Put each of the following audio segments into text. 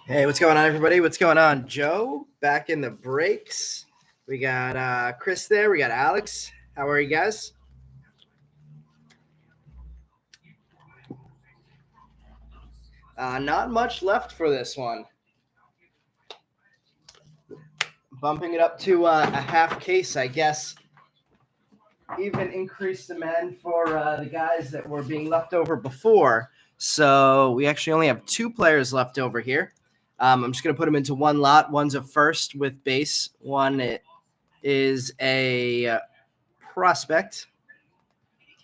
Hey, what's going on, everybody? What's going on? Joe, back in the breaks. We got Chris there. We got Alex. How are you guys? Not much left for this one. Bumping it up to a half case, I guess. Even increased demand for the guys that were being left over before. So we actually only have 2 players left over here. I'm just going to put them into one lot. One's a first with base. One is a prospect.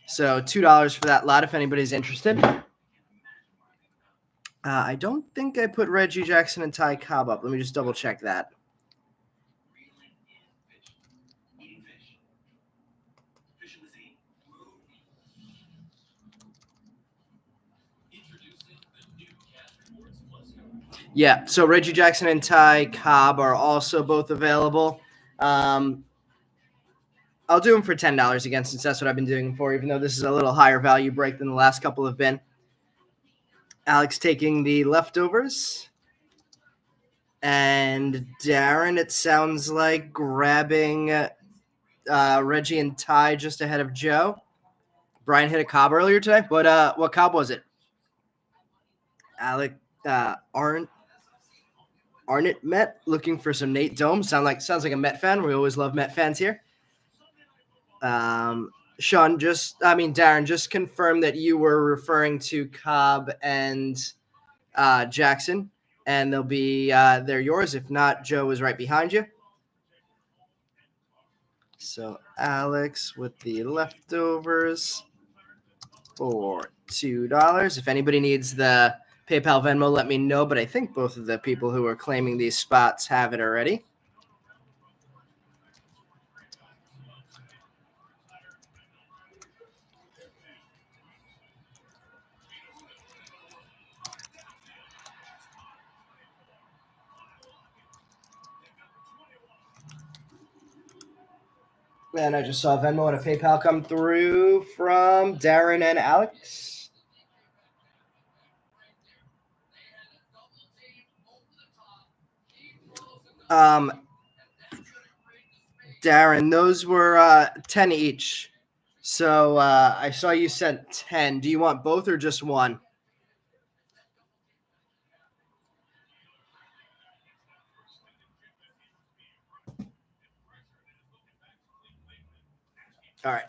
So $2 for that lot if anybody's interested. I don't think I put Reggie Jackson and Ty Cobb up. Let me just double check that. Yeah, so Reggie Jackson and Ty Cobb are also both available. I'll do them for $10 again, since that's what I've been doing for, even though this is a little higher value break than the last couple have been. Alex taking the leftovers. And Darren, it sounds like, grabbing Reggie and Ty just ahead of Joe. Brian hit a Cobb earlier today. What Cobb was it? Alec Arnett Met, looking for some Nate Dome. Sounds like a Met fan. We always love Met fans here. Darren, just confirm that you were referring to Cobb and Jackson, and they're yours. If not, Joe is right behind you. So Alex with the leftovers for $2. If anybody needs the PayPal Venmo, let me know, but I think both of the people who are claiming these spots have it already. And I just saw Venmo and a PayPal come through from Darren and Alex. Darren, those were 10 each. So I saw you sent 10. Do you want both or just one? All right.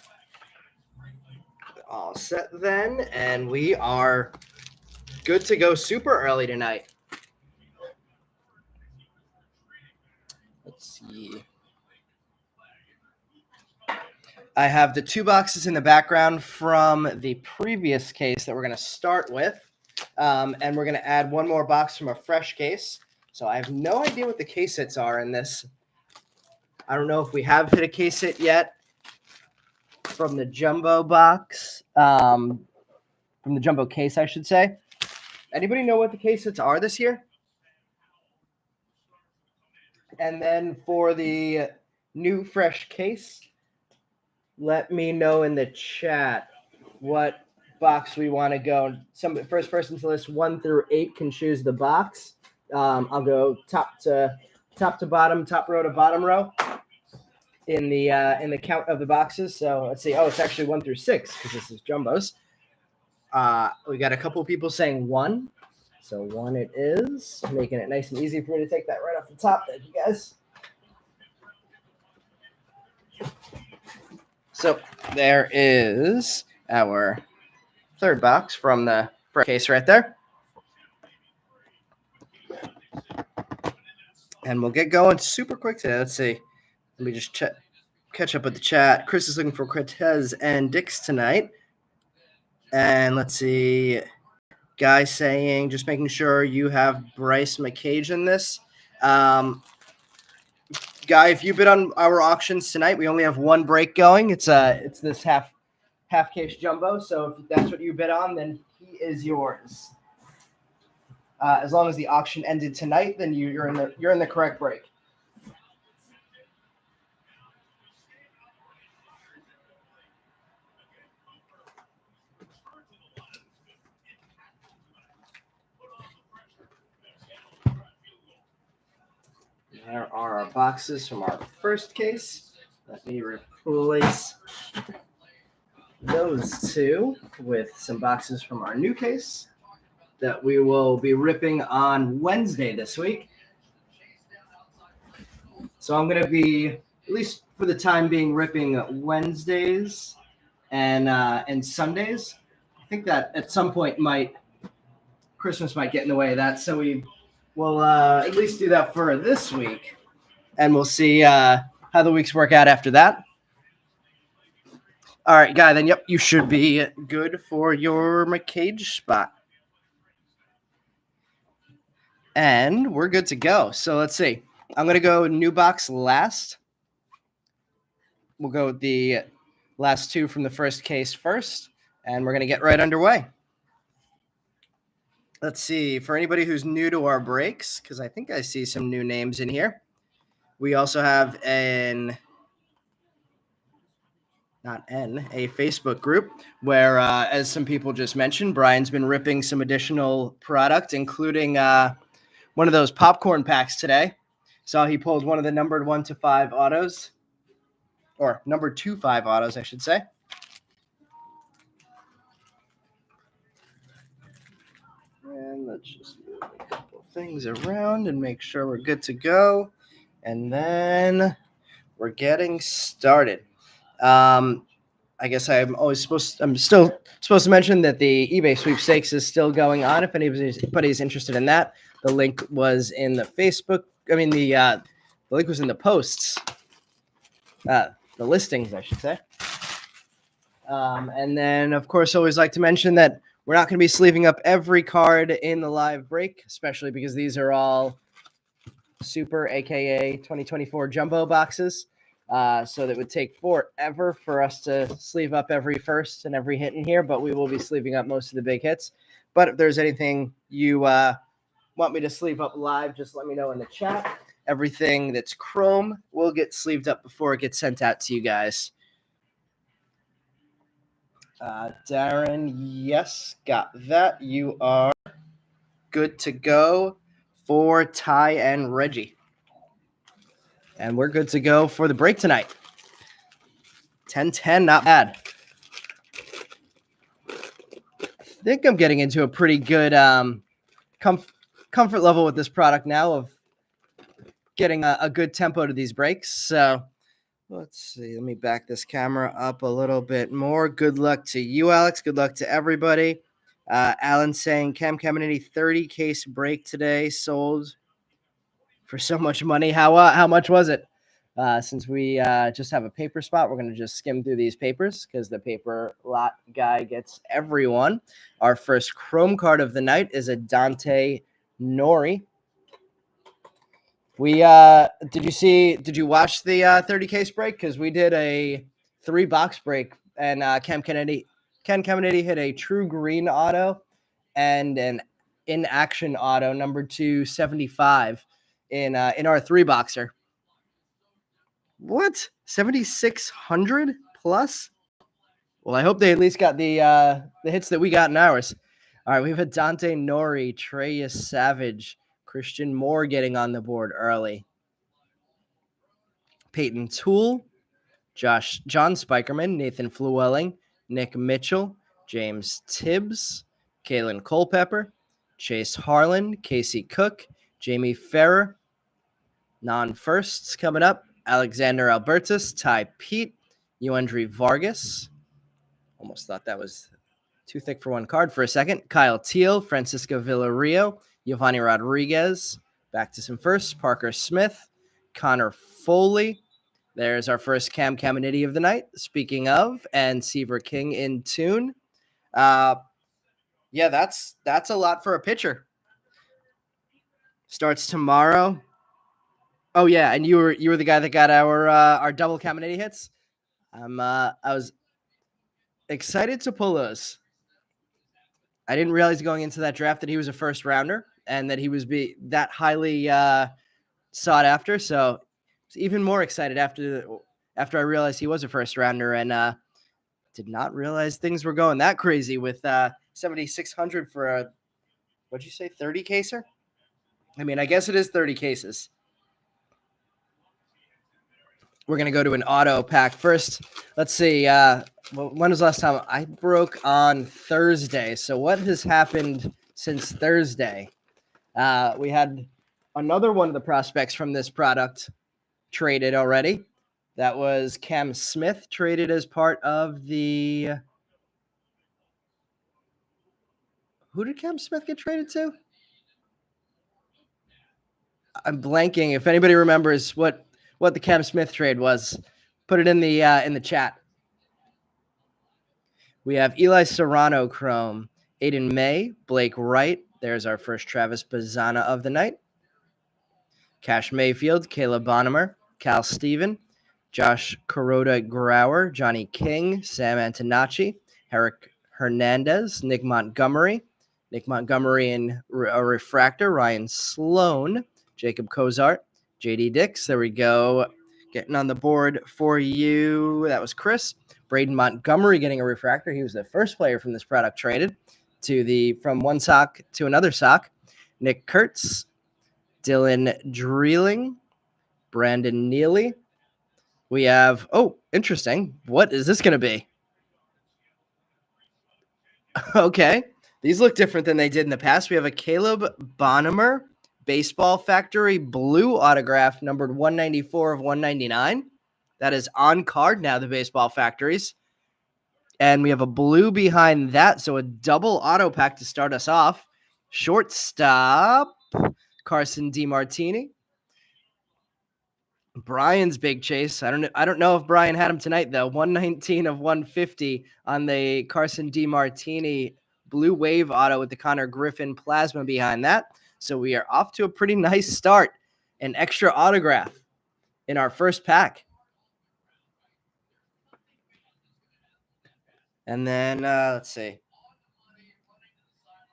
All set then, and we are good to go super early tonight. Let's see. I have the 2 boxes in the background from the previous case that we're going to start with, and we're going to add one more box from a fresh case. So I have no idea what the case hits are in this. I don't know if we have hit a case hit yet from the jumbo box, from the jumbo case, I should say. Anybody know what the case hits are this year? And then for the new fresh case, let me know in the chat what box we want to go. First person to list 1 through 8 can choose the box. I'll go top to bottom, top row to bottom row in the count of the boxes. So let's see. Oh, it's actually 1 through 6 because this is jumbos. We got a couple people saying 1. So 1 it is, making it nice and easy for me to take that right off the top. Thank you, guys. So there is our third box from the case right there. And we'll get going super quick today. Let's see. Let me just catch up with the chat. Chris is looking for Cortez and Dix tonight. And let's see. Guy saying, just making sure you have Bryce McCage in this. Guy, if you bid on our auctions tonight, we only have one break going. It's this half case jumbo. So if that's what you bid on, then he is yours. As long as the auction ended tonight, then you're in the correct break. There are our boxes from our first case. Let me replace those two with some boxes from our new case that we will be ripping on Wednesday this week. So I'm going to be, at least for the time being, ripping Wednesdays and Sundays. I think that at some point Christmas might get in the way of that. So we will at least do that for this week. And we'll see how the weeks work out after that. All right, Guy, then, yep, you should be good for your McCage spot. And we're good to go. So let's see. I'm going to go new box last. We'll go with the last two from the first case first, and we're going to get right underway. Let's see. For anybody who's new to our breaks, because I think I see some new names in here, we also have a Facebook group where, as some people just mentioned, Brian's been ripping some additional product, including one of those popcorn packs today. So he pulled one of the numbered 1 to 5 autos, or number 2 5 autos, I should say. And let's just move a couple things around and make sure we're good to go. And then we're getting started. I guess I'm still supposed to mention that the eBay sweepstakes is still going on. If anybody's interested in that, the link was in the Facebook. I mean, the link was in the posts, the listings, I should say. And then, of course, always like to mention that we're not going to be sleeving up every card in the live break, especially because these are all super, aka 2024 jumbo boxes. So that would take forever for us to sleeve up every first and every hit in here, but we will be sleeving up most of the big hits. But if there's anything you want me to sleeve up live, just let me know in the chat. Everything that's chrome will get sleeved up before it gets sent out to you guys. Darren, yes, got that. You are good to go for Ty and Reggie. And we're good to go for the break tonight. 10-10, not bad. I think I'm getting into a pretty good comfort level with this product now of getting a good tempo to these breaks. So let's see. Let me back this camera up a little bit more. Good luck to you, Alex. Good luck to everybody. Alan saying Cam Caminiti 30 case break today, sold for so much money. How much was it? Since we just have a paper spot, we're going to just skim through these papers because the paper lot guy gets everyone. Our first chrome card of the night is a Dante Nori. We did you watch the 30 case break? Because we did a 3-box break, and Ken Caminiti hit a true green auto and an in action auto number 275 in our 3-boxer. What? 7,600 plus? Well, I hope they at least got the hits that we got in ours. All right, we have a Dante Nori, Treyas Savage, Christian Moore getting on the board early. Peyton Toole, John Spikerman, Nathan Flewelling, Nick Mitchell, James Tibbs, Kalen Culpepper, Chase Harlan, Casey Cook, Jamie Ferrer. Non-firsts coming up, Alexander Albertus, Ty Pete, Euandry Vargas. Almost thought that was too thick for one card for a second. Kyle Teal, Francisco Villarreal, Giovanni Rodriguez. Back to some firsts. Parker Smith, Connor Foley. There's our first Cam Caminiti of the night. Speaking of, and Seaver King in tune. Yeah, that's a lot for a pitcher. Starts tomorrow. Oh yeah, and you were the guy that got our double Caminiti hits. I was excited to pull those. I didn't realize going into that draft that he was a first rounder and that he was that highly sought after. So I was even more excited after I realized he was a first rounder, and did not realize things were going that crazy with 7,600 for a, what'd you say, 30 caser? I mean, I guess it is 30 cases. We're going to go to an auto pack first. Let's see. When was the last time? I broke on Thursday. So what has happened since Thursday? We had another one of the prospects from this product traded already. That was Cam Smith, traded as part of the... Who did Cam Smith get traded to? I'm blanking. If anybody remembers what the Cam Smith trade was, put it in the chat. We have Eli Serrano Chrome, Aiden May, Blake Wright. There's our first Travis Bazzana of the night. Cash Mayfield, Caleb Bonnemer, Cal Steven, Josh Kuroda Grauer, Johnny King, Sam Antonacci, Eric Hernandez, Nick Montgomery in a refractor, Ryan Sloan, Jacob Cozart, JD Dix. There we go. Getting on the board for you. That was Chris. Braden Montgomery getting a refractor. He was the first player from this product traded from one sock to another sock. Nick Kurtz, Dylan Dreeling, Brandon Neely. We have, interesting. What is this going to be? Okay. These look different than they did in the past. We have a Caleb Bonnemer Baseball Factory blue autograph, numbered 194 of 199. That is on card now, the Baseball Factories. And we have a blue behind that, so a double auto pack to start us off. Shortstop, Carson DiMartini. Brian's big chase. I don't know if Brian had him tonight, though. 119 of 150 on the Carson DiMartini blue wave auto with the Connor Griffin plasma behind that. So we are off to a pretty nice start. An extra autograph in our first pack. And then, let's see.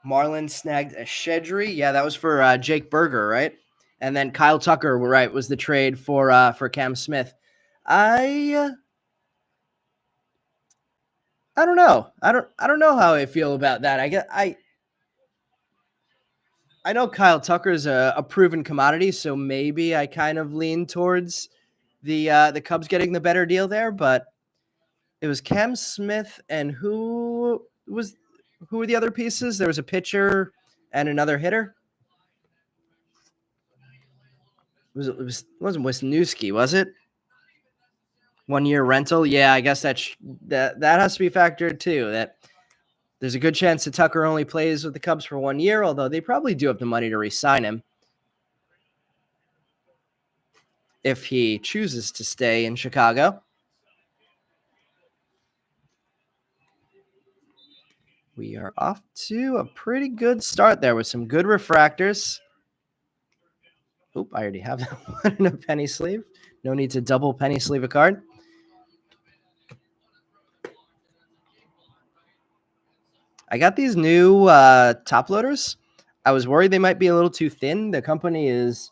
Marlin snagged a Shedry. Yeah, that was for Jake Berger, right? And then Kyle Tucker, right, was the trade for Cam Smith. I don't know. I don't know how I feel about that. I know Kyle Tucker's a proven commodity, so maybe I kind of lean towards the Cubs getting the better deal there, but it was Cam Smith, and who were the other pieces? There was a pitcher and another hitter. It wasn't Wisniewski, was it? 1 year rental. Yeah, I guess that has to be factored too. That there's a good chance that Tucker only plays with the Cubs for 1 year, although they probably do have the money to re-sign him if he chooses to stay in Chicago. We are off to a pretty good start there with some good refractors. Oop, I already have that one in a penny sleeve. No need to double penny sleeve a card. I got these new top loaders. I was worried they might be a little too thin. The company is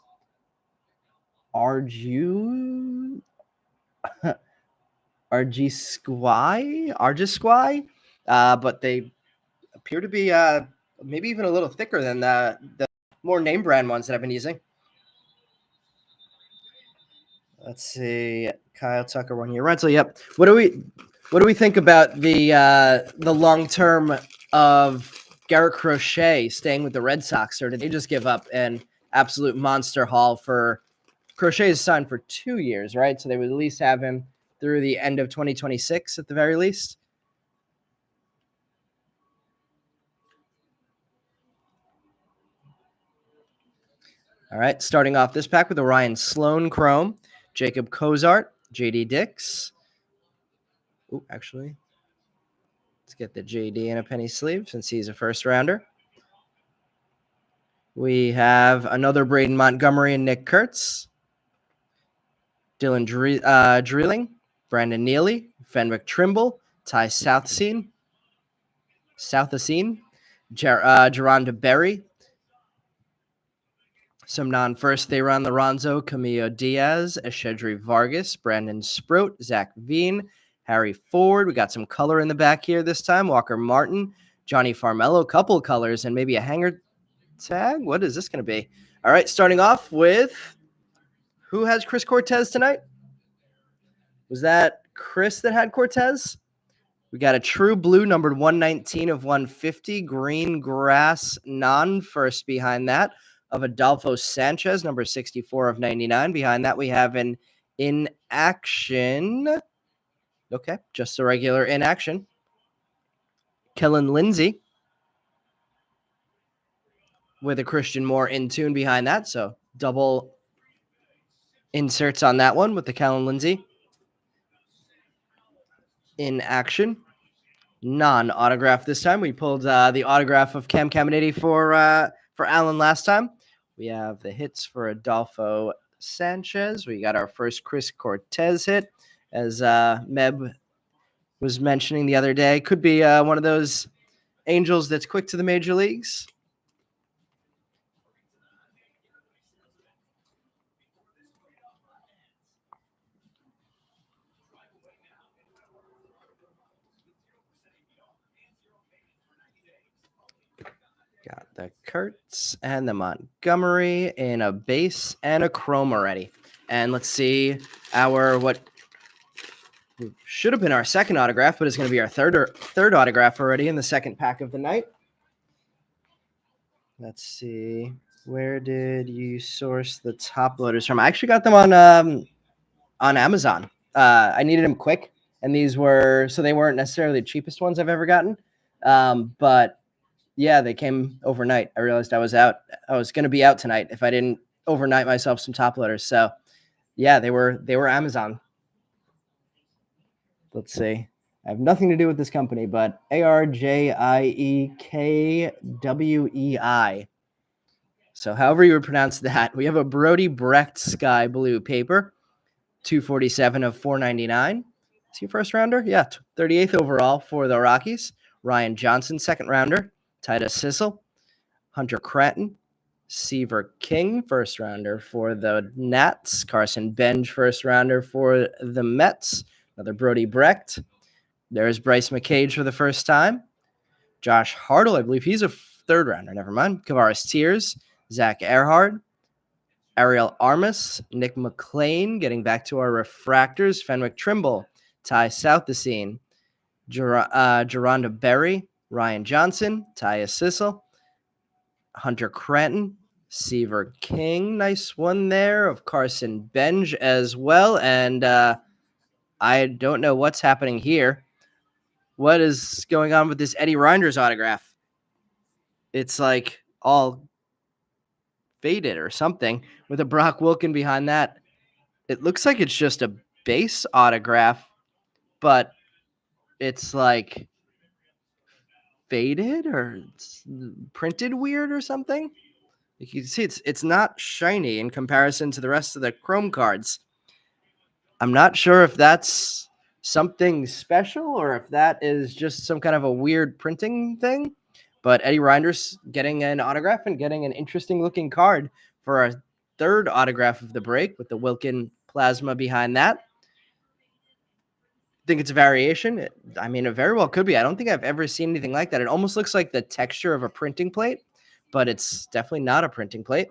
Argisquai, but they appear to be maybe even a little thicker than the more name brand ones that I've been using. Let's see, Kyle Tucker 1 year rental. Yep. What do we think about the long term of Garrett Crochet staying with the Red Sox, or did they just give up an absolute monster haul for Crochet is signed for 2 years, right? So they would at least have him through the end of 2026 at the very least. All right, starting off this pack with a Ryan Sloan Chrome, Jacob Cozart, JD Dix. Ooh, actually, let's get the JD in a penny sleeve since he's a first rounder. We have another Braden Montgomery and Nick Kurtz, Dylan Drilling, Brandon Neely, Fenwick Trimble, Ty Southseen, Geronda Berry. Some non-first, they run Lorenzo Camillo Diaz, Eshedri Vargas, Brandon Sprout, Zach Veen, Harry Ford. We got some color in the back here this time. Walker Martin, Johnny Farmello, couple colors, and maybe a hanger tag. What is this going to be? All right, starting off with who has Chris Cortez tonight? Was that Chris that had Cortez? We got a true blue numbered 119 of 150, green grass non-first behind that of Adolfo Sanchez, number 64 of 99. Behind that, we have an in action. Okay, just a regular in action. Kellen Lindsay with a Christian Moore in tune behind that. So double inserts on that one with the Kellen Lindsay in action. Non-autograph this time. We pulled the autograph of Cam Caminiti for Alan last time. We have the hits for Adolfo Sanchez. We got our first Chris Cortez hit, as Meb was mentioning the other day. Could be one of those Angels that's quick to the major leagues. Got the Kurtz and the Montgomery in a base and a chrome already. And let's see what should have been our second autograph, but it's going to be our third autograph already in the second pack of the night. Let's see. Where did you source the top loaders from? I actually got them on Amazon. I needed them quick, and they weren't necessarily the cheapest ones I've ever gotten. But yeah, they came overnight. I realized I was going to be out tonight if I didn't overnight myself some top loaders. So yeah, they were Amazon. Let's see. I have nothing to do with this company, but ARJIEKWEI. So however you would pronounce that, we have a Brody Brecht Sky Blue paper, 247 of 499. Is he a first rounder? Yeah, 38th overall for the Rockies. Ryan Johnson, second rounder. Titus Sissel, Hunter Cratton, Seaver King, first rounder for the Nats. Carson Benj, first rounder for the Mets. Another Brody Brecht. There's Bryce McCage for the first time. Josh Hartle, I believe he's a third rounder. Never mind. Kavaris Tears, Zach Earhart, Ariel Armas, Nick McLean, getting back to our refractors. Fenwick Trimble, Ty Southseen, Geronda Berry, Ryan Johnson, Tyus Sissel, Hunter Cranton, Seaver King, nice one there, of Carson Benj as well. And I don't know what's happening here. What is going on with this Eddie Reinders autograph? It's like all faded or something with a Brock Wilken behind that. It looks like it's just a base autograph, but it's like faded or it's printed weird or something. You can see it's not shiny in comparison to the rest of the Chrome cards. I'm not sure if that's something special or if that is just some kind of a weird printing thing. But Eddie Reinders getting an autograph and getting an interesting looking card for our third autograph of the break with the Wilken plasma behind that. I think it's a variation. It very well could be. I don't think I've ever seen anything like that. It almost looks like the texture of a printing plate, but it's definitely not a printing plate.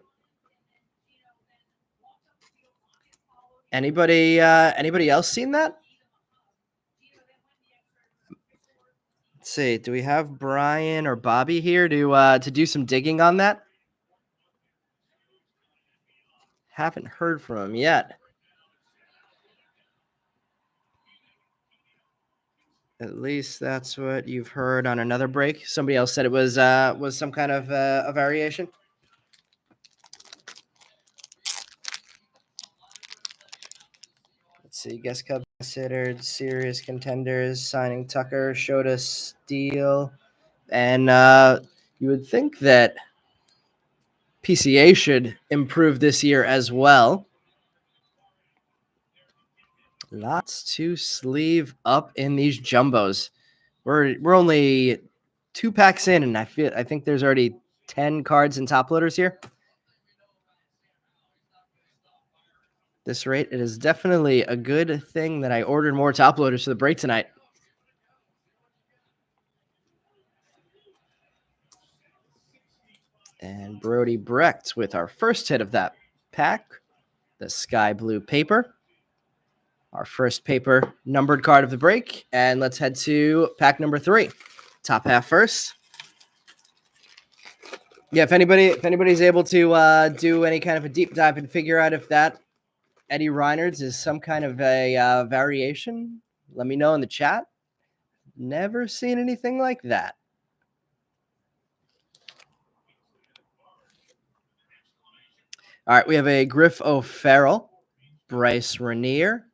Anybody else seen that? Let's see. Do we have Brian or Bobby here to do some digging on that? Haven't heard from him yet. At least that's what you've heard on another break. Somebody else said it was some kind of a variation. Let's see. Guest Cubs considered serious contenders. Signing Tucker showed us steal, and you would think that PCA should improve this year as well. Lots to sleeve up in these jumbos. We're only 2 packs in, and I think there's already 10 cards and top loaders here. This rate, it is definitely a good thing that I ordered more top loaders for the break tonight. And Brody Brecht with our first hit of that pack, the sky blue paper. Our first paper numbered card of the break. And let's head to pack number 3. Top half first. Yeah, if anybody's able to do any kind of a deep dive and figure out if that Eddie Reiner's is some kind of a variation, let me know in the chat. Never seen anything like that. All right, we have a Griff O'Farrell, Bryce Rainier,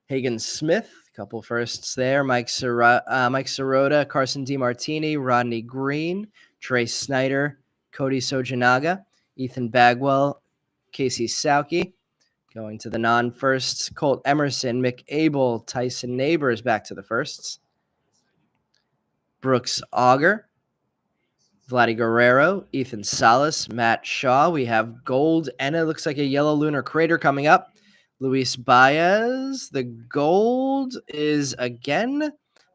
Hagen Smith, a couple firsts there, Mike Sirota, Carson DeMartini, Rodney Green, Trey Snyder, Cody Sojanaga, Ethan Bagwell, Casey Sauke. Going to the non-firsts, Colt Emerson, Mick Abel, Tyson Neighbors back to the firsts. Brooks Auger, Vladdy Guerrero, Ethan Salas, Matt Shaw. We have gold, and it looks like a yellow lunar crater coming up. Luis Baez. The gold is again.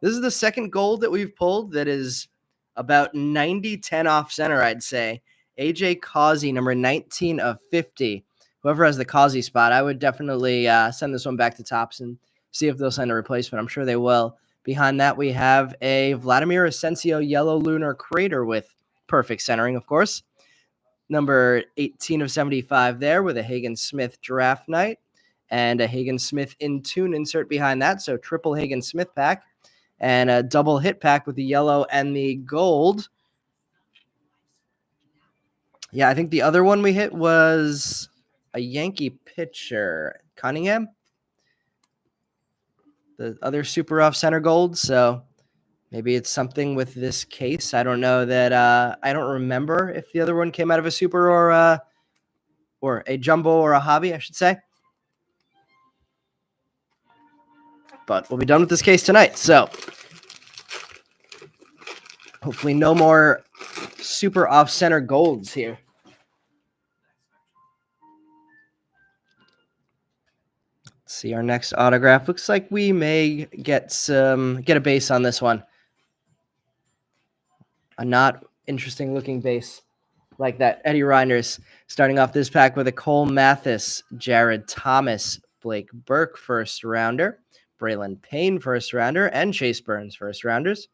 This is the second gold that we've pulled that is about 90-10 off center, I'd say. AJ Causey, number 19 of 50. Whoever has the Causey spot, I would definitely send this one back to Topps and see if they'll send a replacement. I'm sure they will. Behind that, we have a Vladimir Asensio yellow lunar crater with perfect centering, of course. Number 18 of 75 there with a Hagen Smith draft night and a Hagen Smith in tune insert behind that. So triple Hagen Smith pack and a double hit pack with the yellow and the gold. Yeah, I think the other one we hit was a Yankee pitcher, Cunningham, the other super off center gold. So maybe it's something with this case. I don't know that. I don't remember if the other one came out of a super or a jumbo or a hobby, I should say. But we'll be done with this case tonight. So hopefully no more super off center golds here. Let's see our next autograph. Looks like we may get a base on this one. A not interesting looking base like that. Eddie Reiner's starting off this pack with a Cole Mathis, Jared Thomas, Blake Burke first rounder, Braylon Payne first rounder, and Chase Burns first rounders.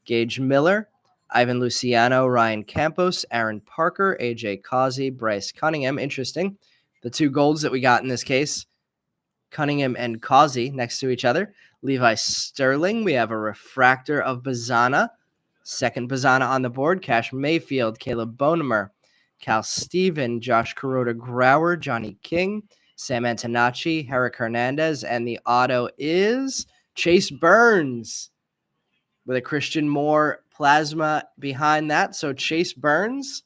Gage Miller, Ivan Luciano, Ryan Campos, Aaron Parker, AJ Causey, Bryce Cunningham. Interesting. The two golds that we got in this case, Cunningham and Causey next to each other. Levi Sterling. We have a refractor of Bazana. Second Bazana on the board. Cash Mayfield, Caleb Bonemer, Cal Steven, Josh Kuroda Grauer, Johnny King, Sam Antonacci, Herrick Hernandez, and the auto is Chase Burns with a Christian Moore plasma behind that. So Chase Burns,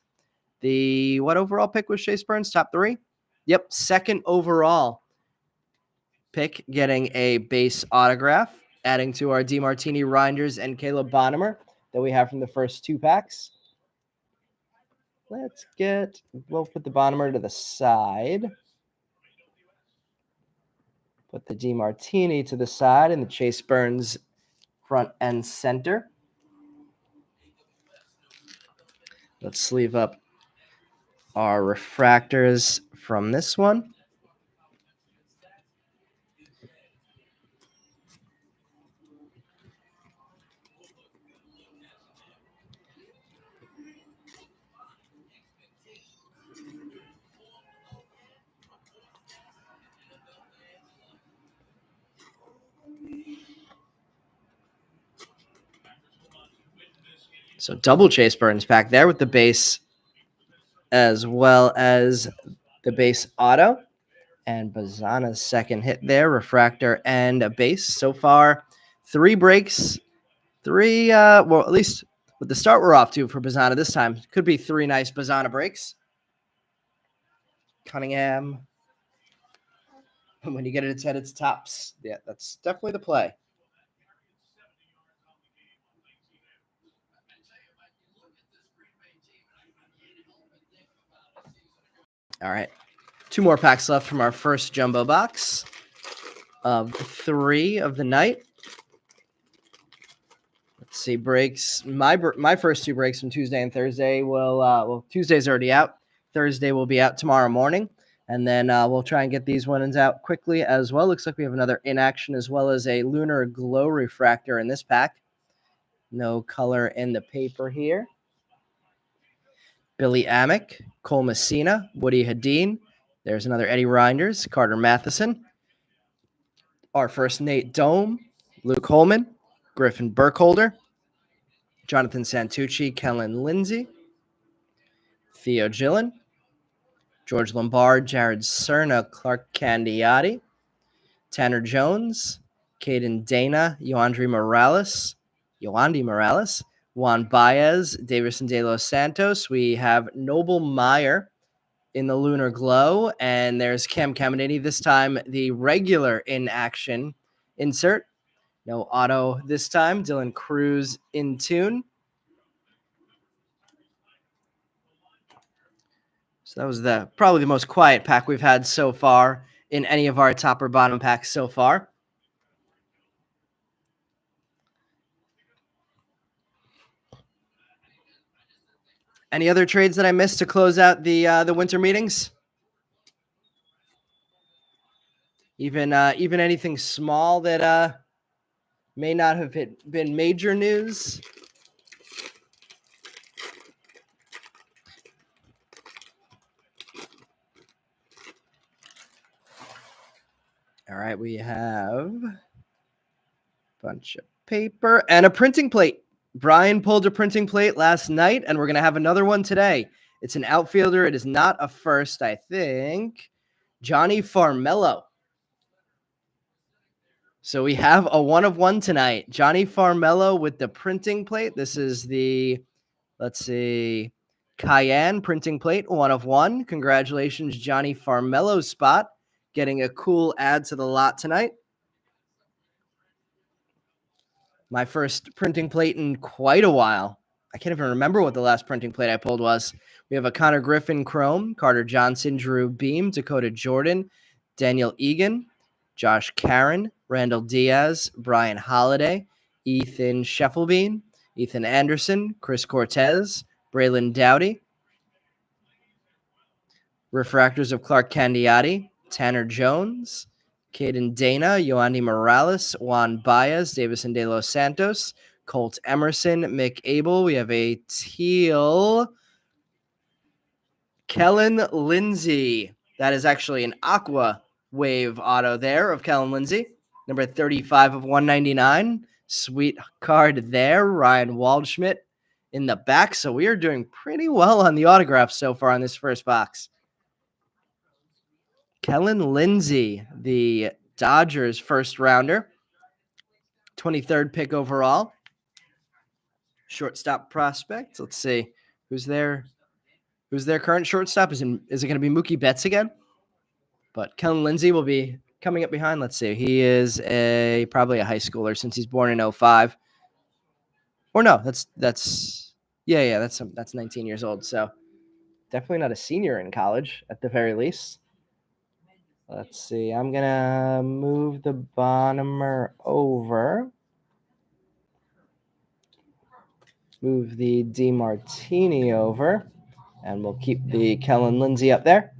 what overall pick was Chase Burns? Top 3? Yep, second overall pick, getting a base autograph, adding to our DeMartini Reinders and Caleb Bonemer that we have from the first 2 packs. We'll put the Bonemer to the side. Put the DeMartini to the side and the Chase Burns front and center. Let's sleeve up our refractors from this one. So double Chase Burns pack there with the base as well as the base auto. And Bazana's second hit there, refractor and a base. So far, 3 breaks, 3, well, at least with the start we're off to for Bazana this time. Could be 3 nice Bazana breaks. Cunningham. When you get it, it's tops. Yeah, that's definitely the play. All right. 2 more packs left from our first jumbo box of 3 of the night. Let's see, breaks. My first 2 breaks from Tuesday and Thursday will Tuesday's already out. Thursday will be out tomorrow morning. And then we'll try and get these ones out quickly as well. Looks like we have another in action as well as a Lunar Glow refractor in this pack. No color in the paper here. Billy Amick, Cole Messina, Woody Hadeen. There's another Eddie Reinders, Carter Matheson. Our first Nate Dome, Luke Holman, Griffin Burkholder, Jonathan Santucci, Kellen Lindsay, Theo Gillen, George Lombard, Jared Cerna, Clark Candiati, Tanner Jones, Caden Dana, Yoandy Morales, Juan Baez, Davison De Los Santos. We have Noble Meyer in the Lunar Glow, and there's Cam Caminiti, this time the regular in action insert. No auto this time. Dylan Cruz in tune. So that was probably the most quiet pack we've had so far in any of our top or bottom packs so far. Any other trades that I missed to close out the winter meetings? Even anything small that may not have been major news. All right, we have a bunch of paper and a printing plate. Brian pulled a printing plate last night, and we're going to have another one today. It's an outfielder. It is not a first, I think. Johnny Farmello. So we have a 1 of 1 tonight. Johnny Farmello with the printing plate. This is the, let's see, Cayenne printing plate, 1 of 1. Congratulations, Johnny Farmello's spot. Getting a cool add to the lot tonight. My first printing plate in quite a while. I can't even remember what the last printing plate I pulled was. We have a Connor Griffin Chrome, Carter Johnson, Drew Beam, Dakota Jordan, Daniel Egan, Josh Caron, Randall Diaz, Brian Holiday, Ethan Scheffelbein, Ethan Anderson, Chris Cortez, Braylon Dowdy, refractors of Clark Candiati, Tanner Jones, Caden Dana, Yoandy Morales, Juan Baez, Davison De Los Santos, Colt Emerson, Mick Abel. We have a teal Kellen Lindsay. That is actually an aqua wave auto there of Kellen Lindsay. Number 35 of 199. Sweet card there. Ryan Waldschmidt in the back. So we are doing pretty well on the autographs so far on this first box. Kellen Lindsay, the Dodgers first rounder, 23rd pick overall. Shortstop prospect. Let's see who's their current shortstop. Is it going to be Mookie Betts again? But Kellen Lindsay will be coming up behind. Let's see. He is probably a high schooler since he's born in 05. Or no, that's 19 years old. So definitely not a senior in college at the very least. Let's see. I'm going to move the Bonham over. Move the DeMartini over. And we'll keep the Kellen Lindsay up there.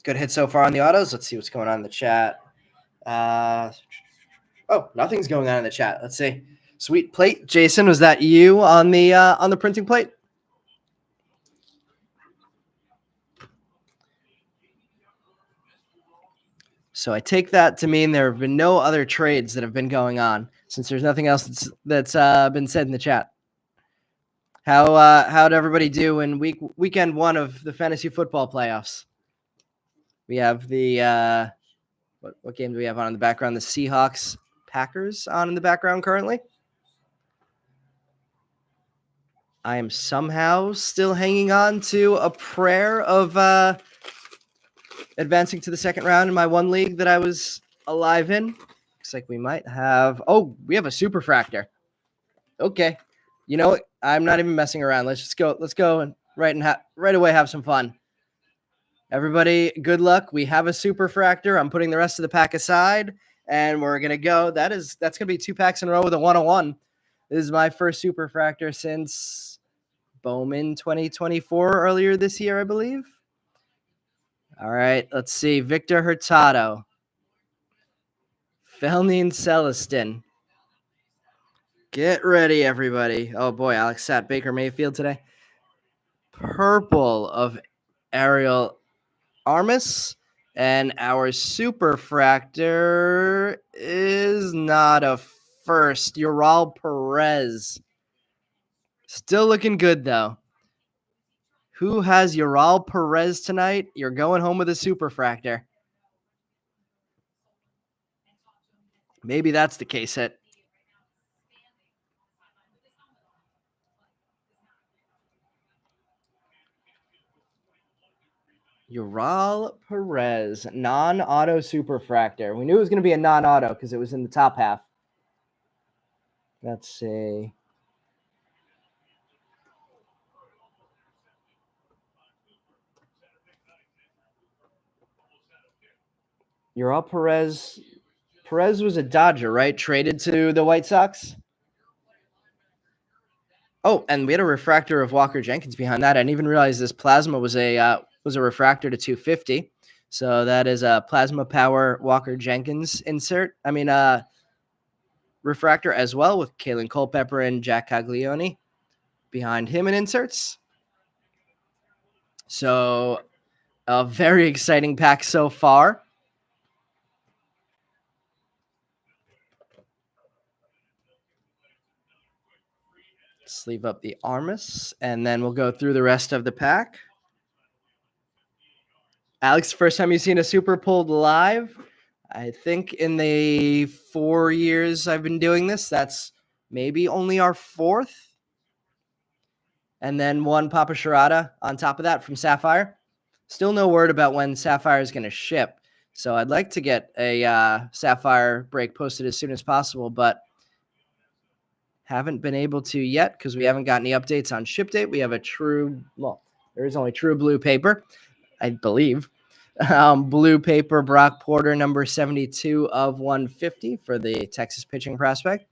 Good hit so far on the autos. Let's see what's going on in the chat. Nothing's going on in the chat. Let's see. Sweet plate. Jason, was that you on the printing plate? So I take that to mean there have been no other trades that have been going on, since there's nothing else that's been said in the chat. How'd everybody do in weekend 1 of the fantasy football playoffs? We have the what game do we have on in the background? The Seahawks Packers on in the background currently. I am somehow still hanging on to a prayer of advancing to the second round in my one league that I was alive in. Looks like we might have. Oh, we have a superfractor. Okay, you know what? I'm not even messing around. Let's just go. Let's go and right away have some fun. Everybody, good luck. We have a superfractor. I'm putting the rest of the pack aside, and we're gonna go. That's gonna be 2 packs in a row with a 101. This is my first superfractor since Bowman 2024 earlier this year, I believe. All right, let's see. Victor Hurtado, Felnine Celestin. Get ready, everybody. Oh boy, Alex sat Baker Mayfield today. Purple of Ariel Armis. And our superfractor is not a first. Ural Perez. Still looking good, though. Who has Ural Perez tonight? You're going home with a superfractor. Maybe that's the case hit. Ural Perez, non-auto superfractor. We knew it was going to be a non-auto because it was in the top half. Let's see. Ural Perez. Perez was a Dodger, right? Traded to the White Sox. Oh, and we had a refractor of Walker Jenkins behind that. I didn't even realize this plasma was a refractor to 250. So that is a plasma power Walker Jenkins insert. Refractor as well with Kalen Culpepper and Jack Caglione behind him in inserts. So a very exciting pack so far. Sleeve up the Armis, and then we'll go through the rest of the pack. Alex, first time you've seen a super pulled live? I think in the 4 years I've been doing this, that's maybe only our 4th. And then one Papa Sharada on top of that from Sapphire. Still no word about when Sapphire is going to ship. So I'd like to get a Sapphire break posted as soon as possible, but haven't been able to yet because we haven't got any updates on ship date. We have there is only true blue paper, I believe. Blue paper, Brock Porter, number 72 of 150 for the Texas pitching prospect.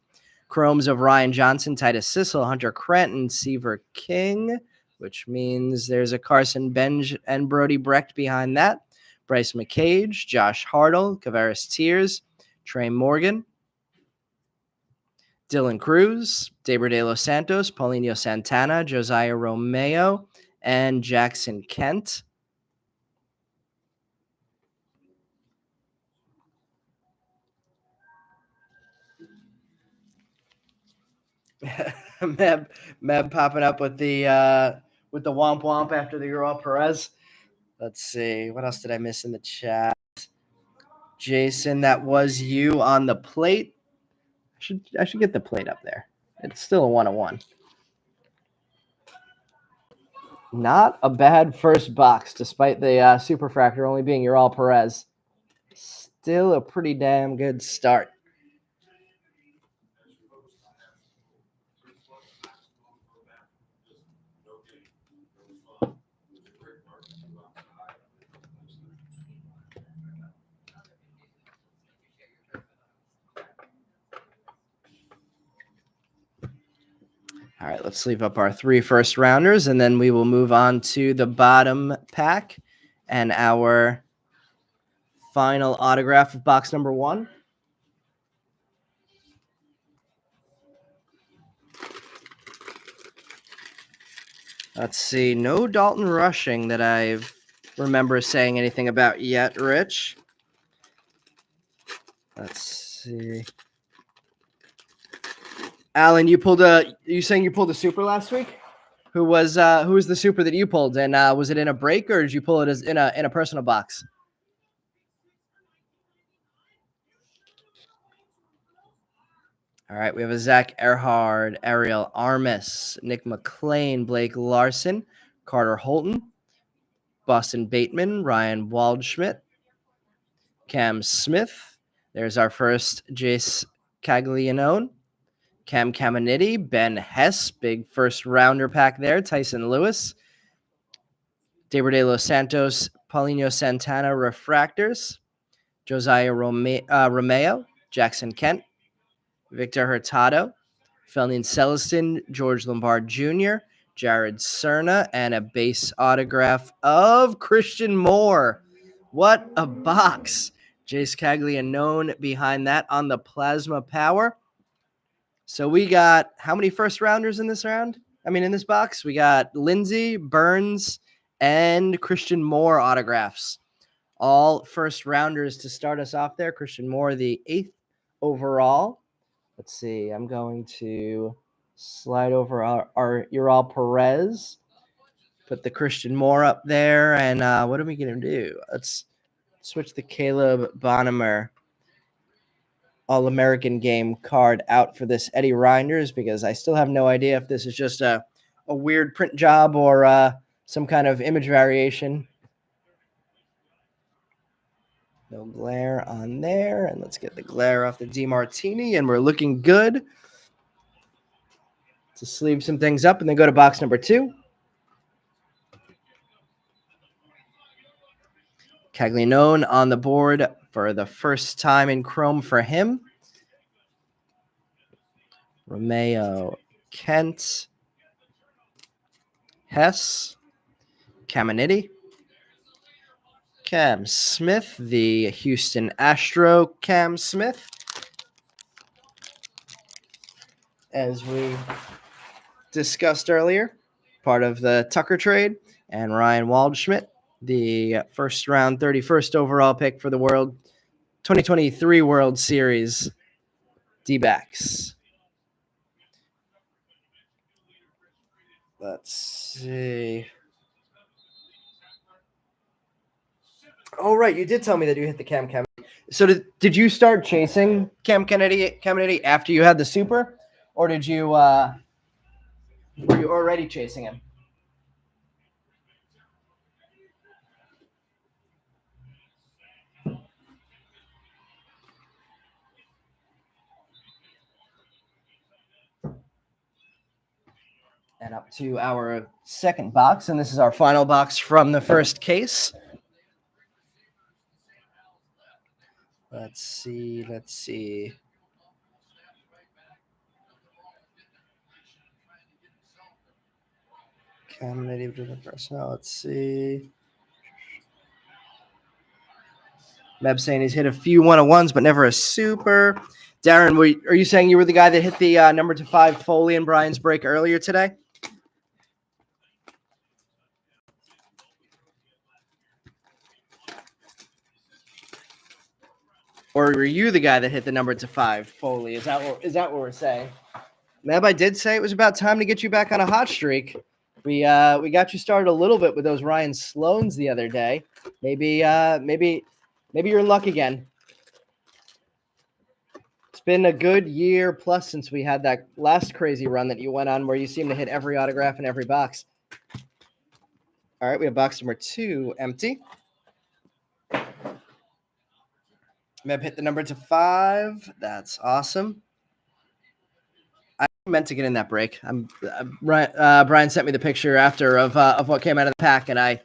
Chromes of Ryan Johnson, Titus Sissel, Hunter Cranton, Seaver King, which means there's a Carson Benj and Brody Brecht behind that. Bryce McCage, Josh Hartle, Kavaris Tears, Trey Morgan, Dylan Cruz, David De Los Santos, Paulinho Santana, Josiah Romeo, and Jackson Kent. Meb popping up with the womp womp after the Ural Perez. Let's see. What else did I miss in the chat? Jason, that was you on the plate. I should get the plate up there. It's still a 101. Not a bad first box, despite the superfractor only being Ural Perez. Still a pretty damn good start. All right, let's leave up our 3 first rounders, and then we will move on to the bottom pack and our final autograph of box number 1. Let's see. No Dalton Rushing that I remember saying anything about yet, Rich. Let's see. Alan, you saying you pulled a super last week? Who was the super that you pulled? And was it in a break or did you pull it as in a personal box? All right, we have a Zach Earhart, Ariel Armis, Nick McLean, Blake Larson, Carter Holton, Boston Bateman, Ryan Waldschmidt, Cam Smith. There's our first Jace Caglianone, Cam Caminiti, Ben Hess, big first rounder pack there, Tyson Lewis, Deber de los Santos, Paulinho Santana Refractors, Josiah Romeo, Jackson Kent, Victor Hurtado, Felnin Celestin, George Lombard Jr., Jared Cerna, and a base autograph of Christian Moore. What a box. Jace Caglianone behind that on the Plasma Power. So we got how many first rounders in this round? In this box? We got Lindsey, Burns, and Christian Moore autographs. All first rounders to start us off there. Christian Moore, the 8th overall. Let's see. I'm going to slide over our Ural Perez. Put the Christian Moore up there. And what are we going to do? Let's switch the Caleb Bonnemer All-American Game card out for this Eddie Reinders because I still have no idea if this is just a weird print job or some kind of image variation. No glare on there. And let's get the glare off the DeMartini. And we're looking good. To sleeve some things up and then go to box number 2. Caglianone on the board for the first time in Chrome for him. Romeo, Kent, Hess, Caminiti, Cam Smith, the Houston Astro Cam Smith. As we discussed earlier, part of the Tucker trade, and Ryan Waldschmidt, the first round 31st overall pick for the 2023 World Series D-backs. Let's see. Oh, right. You did tell me that you hit the Cam Kennedy. So did you start chasing Cam Kennedy after you had the super? Or did you were you already chasing him? And up to our second box, and this is our final box from the first case. Let's see. Caminiti to the personnel. Let's see. Meb saying he's hit a few 101s, but never a super. Darren, are you saying you were the guy that hit the number to 5 Foley and Brian's break earlier today? Or were you the guy that hit the number to 5 Foley? Is that what we're saying? Meb, I did say it was about time to get you back on a hot streak. We got you started a little bit with those Ryan Sloans the other day. Maybe you're in luck again. It's been a good year plus since we had that last crazy run that you went on where you seem to hit every autograph in every box. All right, we have box number 2 empty. Meb hit the number to 5. That's awesome. I meant to get in that break. Brian sent me the picture after of what came out of the pack, and I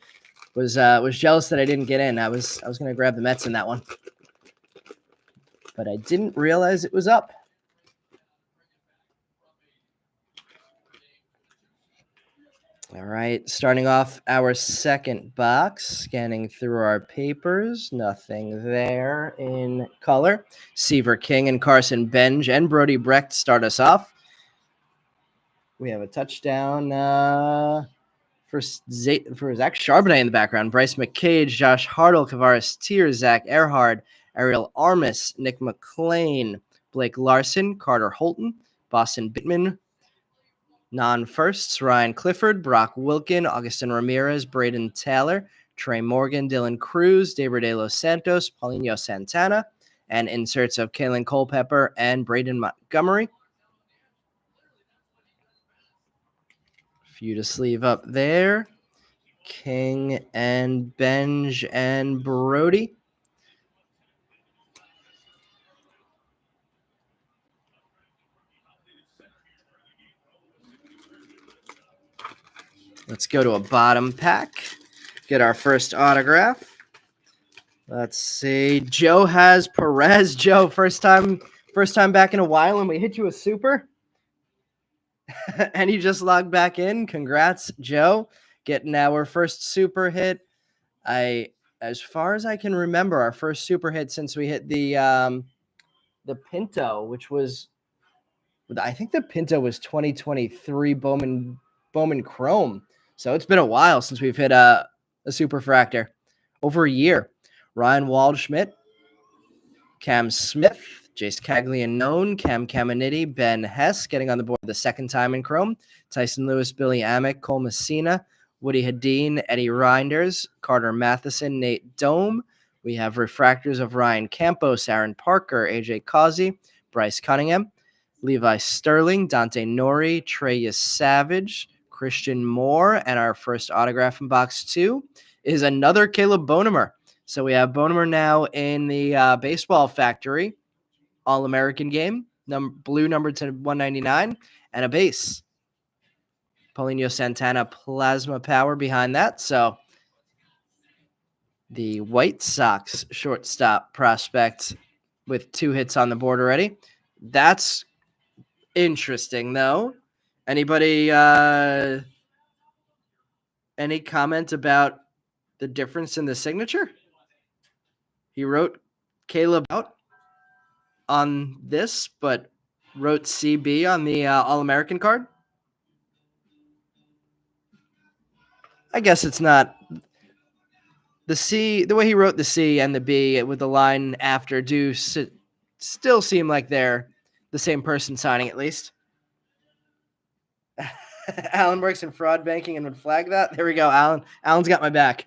was jealous that I didn't get in. I was going to grab the Mets in that one, but I didn't realize it was up. All right, starting off our second box, scanning through our papers, nothing there in color. Seaver King and Carson Benj and Brody Brecht start us off. We have a touchdown for Zach Charbonnet in the background. Bryce McCage, Josh Hartle, Kavaris Tier, Zach Earhart, Ariel Armis, Nick McLean, Blake Larson, Carter Holton, Boston Bittman, non-firsts, Ryan Clifford, Brock Wilkin, Augustin Ramirez, Braden Taylor, Trey Morgan, Dylan Cruz, David De Los Santos, Paulinho Santana, and inserts of Kalen Culpepper and Braden Montgomery. Few to sleeve up there. King and Benj and Brody. Let's go to a bottom pack. Get our first autograph. Let's see. Joe has Perez. Joe, first time back in a while, and we hit you a super. And you just logged back in. Congrats, Joe, getting our first super hit. As far as I can remember, our first super hit since we hit the Pinto, which was, I think the Pinto was 2023 Bowman Chrome. So it's been a while since we've hit a superfractor. Over a year. Ryan Waldschmidt, Cam Smith, Jace Caglianone, Cam Caminiti, Ben Hess getting on the board the second time in Chrome. Tyson Lewis, Billy Amick, Cole Messina, Woody Hadeen, Eddie Reinders, Carter Matheson, Nate Dome. We have refractors of Ryan Campos, Aaron Parker, AJ Causey, Bryce Cunningham, Levi Sterling, Dante Nori, Trey Savage, Christian Moore, and our first autograph in box 2 is another Caleb Bonemer. So we have Bonemer now in the Baseball Factory All-American game, blue number to 199, and a base. Paulinho Santana plasma power behind that. So the White Sox shortstop prospect with 2 hits on the board already. That's interesting, though. Anybody, any comment about the difference in the signature? He wrote Caleb out on this, but wrote CB on the All-American card. I guess it's not the C. The way he wrote the C and the B with the line after do still seem like they're the same person signing, at least. Alan works in fraud banking and would flag that. There we go, Alan. Alan's got my back.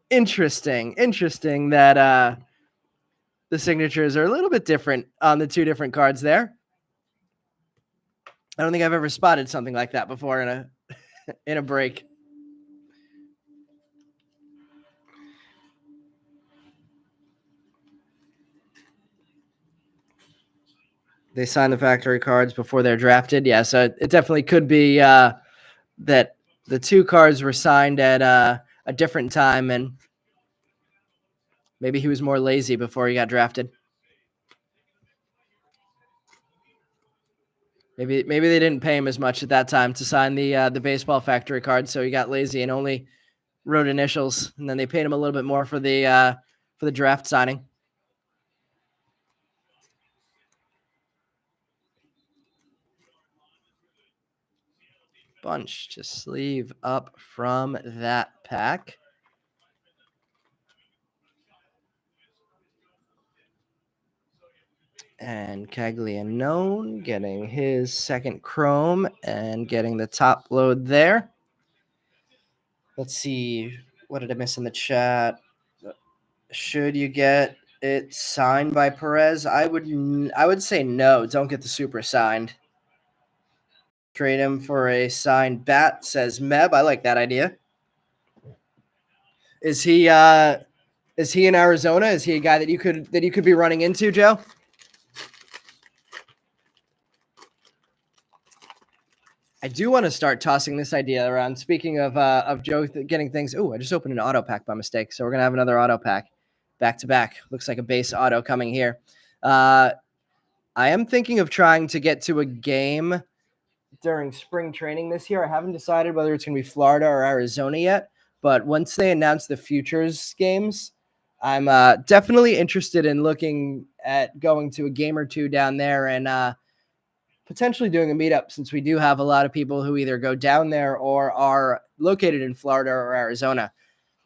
Interesting that the signatures are a little bit different on the 2 different cards there. I don't think I've ever spotted something like that before in a break. They sign the factory cards before they're drafted. Yeah, so it definitely could be that the 2 cards were signed at a different time, and maybe he was more lazy before he got drafted. Maybe they didn't pay him as much at that time to sign the Baseball Factory card, so he got lazy and only wrote initials, and then they paid him a little bit more for the draft signing. Bunch to sleeve up from that pack. And Caglianone getting his second chrome and getting the top load there. Let's see. What did I miss in the chat? Should you get it signed by Perez? I would say no. Don't get the super signed. Trade him for a signed bat, says Meb. I like that idea. Is he in Arizona? Is he a guy that you could be running into, Joe? I do want to start tossing this idea around. Speaking of Joe getting things. Oh, I just opened an auto pack by mistake, so we're gonna have another auto pack back to back. Looks like a base auto coming here. I am thinking of trying to get to a game during spring training this year. I haven't decided whether it's gonna be Florida or Arizona yet, but once they announce the futures games, I'm definitely interested in looking at going to a game or 2 down there and potentially doing a meetup, since we do have a lot of people who either go down there or are located in Florida or Arizona.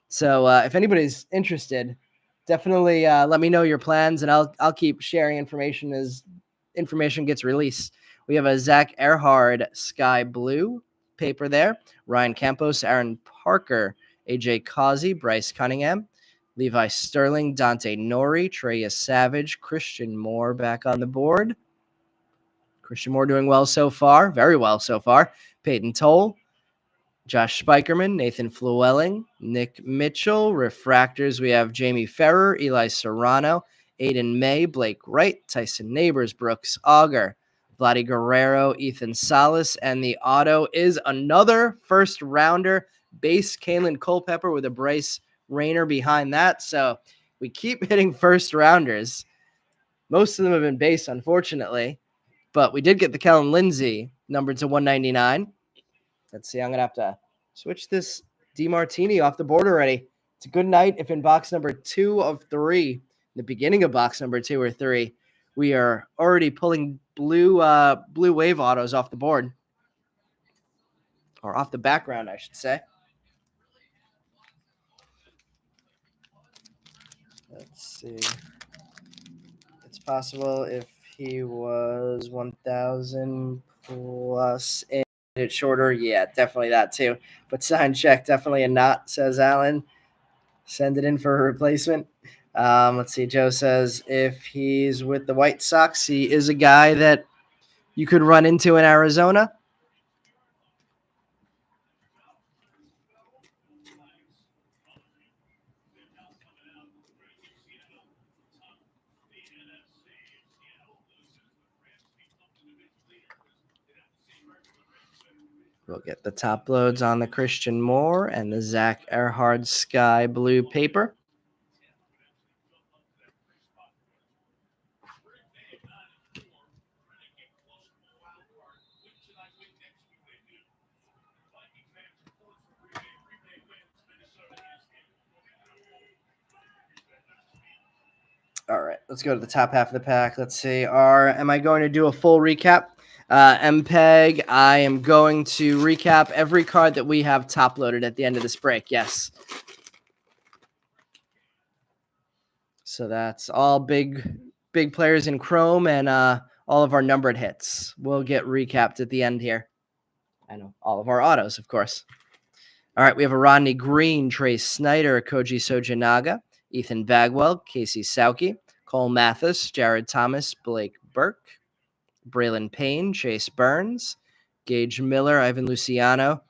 So if anybody's interested, definitely let me know your plans, and I'll keep sharing information as information gets released. We have a Zach Erhard Sky Blue paper there. Ryan Campos, Aaron Parker, AJ Causey, Bryce Cunningham, Levi Sterling, Dante Nori, Treya Savage, Christian Moore back on the board. Christian Moore doing well so far, very well so far. Peyton Toll, Josh Spikerman, Nathan Flewelling, Nick Mitchell. Refractors, we have Jamie Ferrer, Eli Serrano, Aiden May, Blake Wright, Tyson Neighbors, Brooks Auger, Vladdy Guerrero, Ethan Salas, and the auto is another first rounder base, Kalen Culpepper with a Bryce Rayner behind that. So we keep hitting first rounders. Most of them have been base, unfortunately, but we did get the Kellen Lindsay numbered to 199. Let's see. I'm going to have to switch this DeMartini off the board already. It's a good night if in box number 2 of 3, the beginning of box number 2 or 3, we are already pulling blue wave autos off the board. Or off the background, I should say. Let's see. It's possible if he was 1,000 plus and it shorter. Yeah, definitely that too. But sign check, definitely a not, says Alan. Send it in for a replacement. Let's see. Joe says if he's with the White Sox, he is a guy that you could run into in Arizona. We'll get the top loads on the Christian Moore and the Zach Erhard Sky Blue paper. All right, let's go to the top half of the pack. Let's see. Am I going to do a full recap? MPEG, I am going to recap every card that we have top loaded at the end of this break. Yes. So that's all big players in Chrome and all of our numbered hits. We'll get recapped at the end here. I know all of our autos, of course. All right, we have a Rodney Green, Trace Snyder, Koji Sojanaga, Ethan Bagwell, Casey Sauke, Cole Mathis, Jared Thomas, Blake Burke, Braylon Payne, Chase Burns, Gage Miller, Ivan Luciano,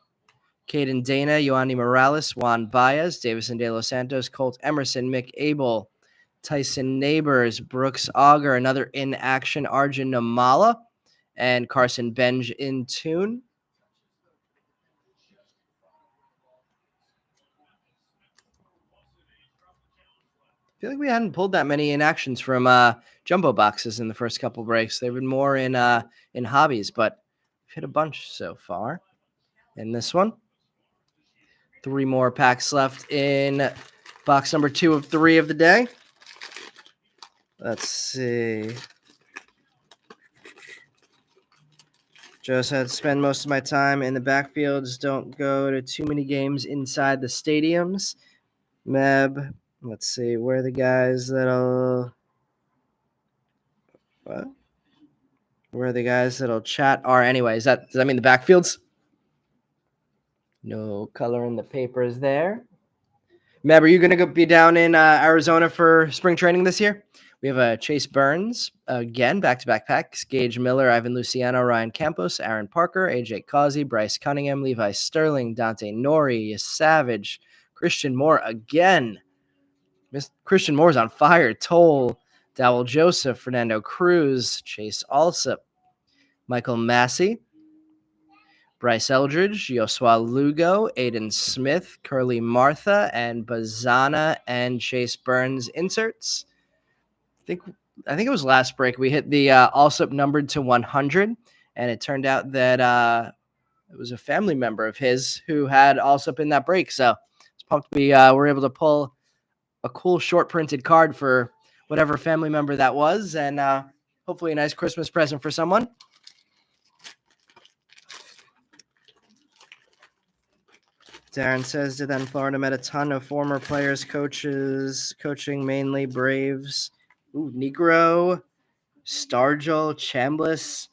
Caden Dana, Yoani Morales, Juan Baez, Davison De Los Santos, Colt Emerson, Mick Abel, Tyson Neighbors, Brooks Auger, another in action, Arjun Namala, and Carson Benj in tune. I feel like we hadn't pulled that many inactions from jumbo boxes in the first couple breaks. They've been more in hobbies, but we've hit a bunch so far in this one. 3 more packs left in box number 2 of 3 of the day. Let's see. Joe said, spend most of my time in the backfields. Don't go to too many games inside the stadiums. Meb, let's see. Where are the guys that'll... What? Where the guys that'll chat are anyway. Does that mean the backfields? No color in the papers there. Meb, are you going to be down in Arizona for spring training this year? We have Chase Burns, again, back-to-back packs. Gage Miller, Ivan Luciano, Ryan Campos, Aaron Parker, AJ Causey, Bryce Cunningham, Levi Sterling, Dante Nori, Savage, Christian Moore again. Christian Moore's on fire. Toll, Dowell Joseph, Fernando Cruz, Chase Alsop, Michael Massey, Bryce Eldridge, Yosua Lugo, Aiden Smith, Curly Martha, and Bazana and Chase Burns inserts. I think it was last break. We hit the Alsop numbered to 100, and it turned out that it was a family member of his who had Alsop in that break. So it's pumped we were able to pull a cool short printed card for whatever family member that was, and hopefully a nice Christmas present for someone. Darren says, did then Florida met a ton of former players, coaches, coaching mainly Braves. Ooh, Negro, Stargell, Chambliss.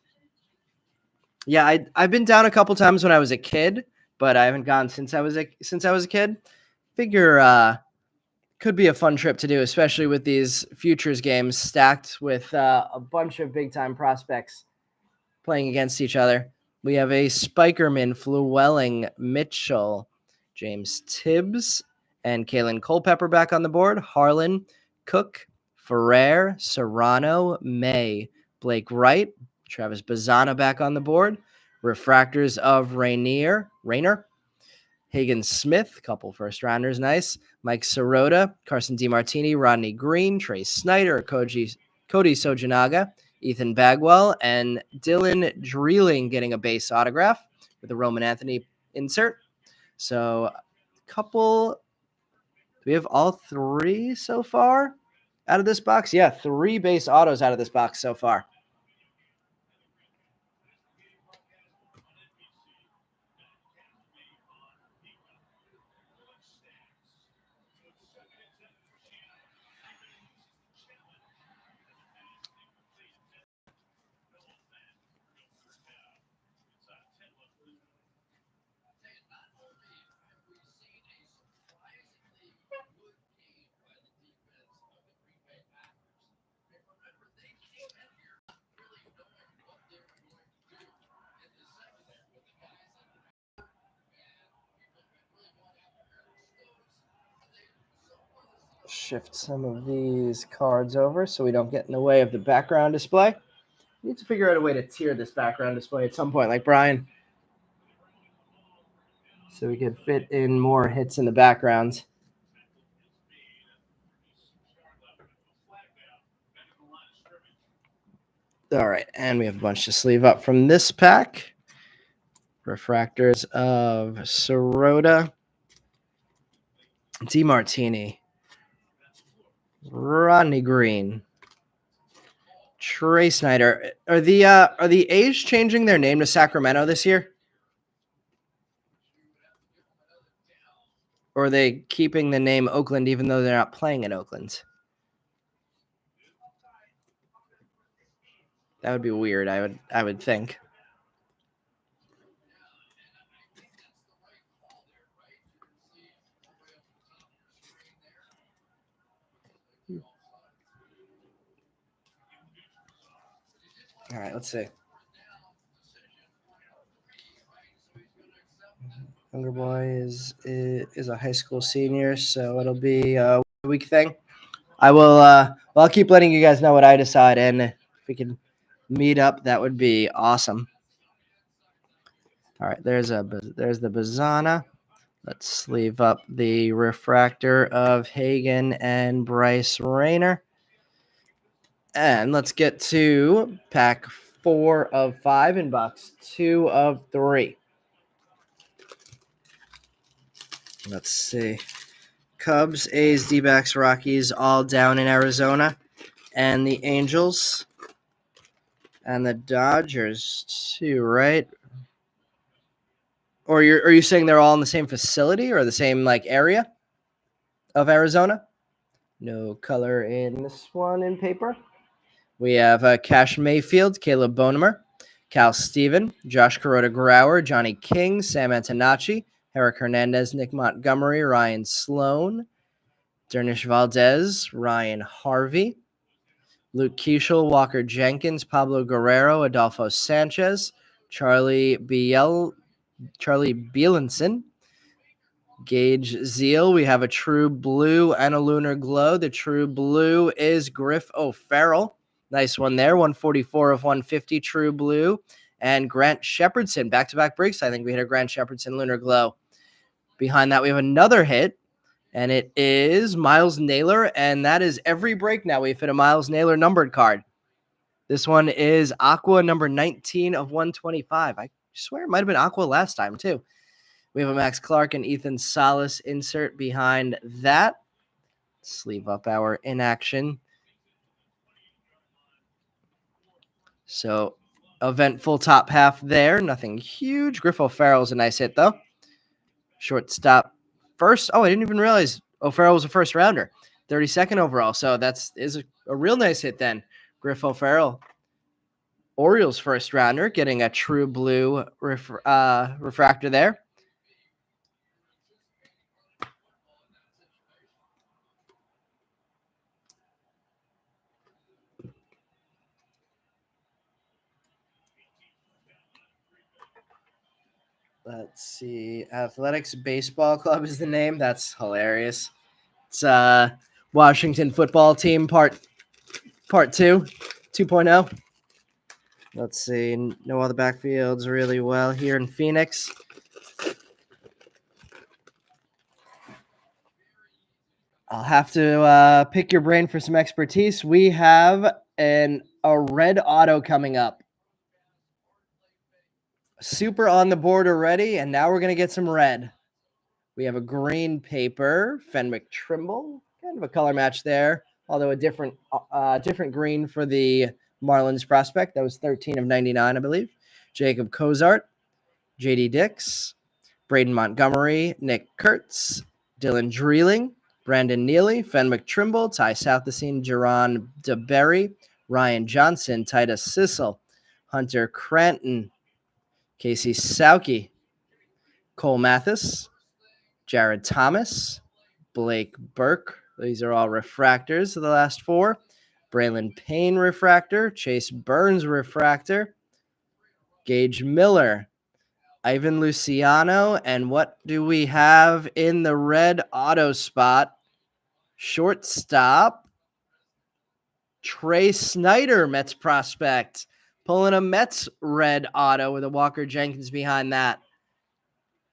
Yeah, I've been down a couple times when I was a kid, but I haven't gone since I was a kid. Figure could be a fun trip to do, especially with these futures games stacked with a bunch of big time prospects playing against each other. We have a Spikerman, Flewelling, Mitchell, James Tibbs, and Kalen Culpepper back on the board. Harlan, Cook, Ferrer, Serrano, May, Blake Wright, Travis Bazzana back on the board. Refractors of Rayner, Hagen Smith, couple first rounders, nice. Mike Sirota, Carson DiMartini, Rodney Green, Trey Snyder, Cody Sojanaga, Ethan Bagwell, and Dylan Dreeling getting a base autograph with a Roman Anthony insert. So, couple. Do we have all three so far out of this box? Yeah, 3 base autos out of this box so far. Shift some of these cards over so we don't get in the way of the background display. We need to figure out a way to tier this background display at some point, like Brian, so we could fit in more hits in the background. All right, and we have a bunch to sleeve up from this pack. Refractors of Sirota, DiMartini, Rodney Green, Trey Snyder. Are the A's changing their name to Sacramento this year? Or are they keeping the name Oakland even though they're not playing in Oakland? That would be weird, I would think. All right, let's see. Younger boy is a high school senior, so it'll be a week thing. I will. I'll keep letting you guys know what I decide, and if we can meet up, that would be awesome. All right, there's the Bazzana. Let's sleeve up the refractor of Hagen and Bryce Rayner. And let's get to pack 4 of 5 in box 2 of 3. Let's see. Cubs, A's, D-backs, Rockies, all down in Arizona. And the Angels and the Dodgers too, right? Or are you saying they're all in the same facility or the same like area of Arizona? No color in this one in paper. We have Cash Mayfield, Caleb Bonemer, Cal Steven, Josh Kuroda Grauer, Johnny King, Sam Antonacci, Eric Hernandez, Nick Montgomery, Ryan Sloan, Dernish Valdez, Ryan Harvey, Luke Keeschel, Walker Jenkins, Pablo Guerrero, Adolfo Sanchez, Charlie Bielenson, Gage Zeal. We have a true blue and a lunar glow. The true blue is Griff O'Farrell. Nice one there. 144 of 150, true blue. And Grant Shepherdson, back-to-back breaks. I think we hit a Grant Shepherdson lunar glow. Behind that, we have another hit, and it is Miles Naylor, and that is every break now. We've hit a Miles Naylor numbered card. This one is Aqua number 19 of 125. I swear it might have been Aqua last time, too. We have a Max Clark and Ethan Salas insert behind that. Sleeve up our inaction. So, eventful top half there. Nothing huge. Griff O'Farrell's a nice hit, though. Shortstop first. Oh, I didn't even realize O'Farrell was a first rounder. 32nd overall. So that's a real nice hit then. Griff O'Farrell, Orioles first rounder, getting a true blue refractor there. Let's see. Athletics Baseball Club is the name. That's hilarious. It's Washington football team part 2, 2.0. Let's see. Know all the backfields really well here in Phoenix. I'll have to pick your brain for some expertise. We have a red auto coming up. Super on the board already, and now we're going to get some red. We have a green paper, Fenwick Trimble, kind of a color match there, although a different green for the Marlins prospect. That was 13 of 99, I believe. Jacob Cozart, J.D. Dix, Braden Montgomery, Nick Kurtz, Dylan Dreeling, Brandon Neely, Fenwick Trimble, Ty Southesine, Jerron DeBerry, Ryan Johnson, Titus Sissel, Hunter Cranton, Casey Sauke, Cole Mathis, Jared Thomas, Blake Burke. These are all refractors of the last 4. Braylon Payne refractor, Chase Burns refractor, Gage Miller, Ivan Luciano, and what do we have in the red auto spot? Shortstop, Trey Snyder, Mets prospect, pulling a Mets red auto with a Walker Jenkins behind that.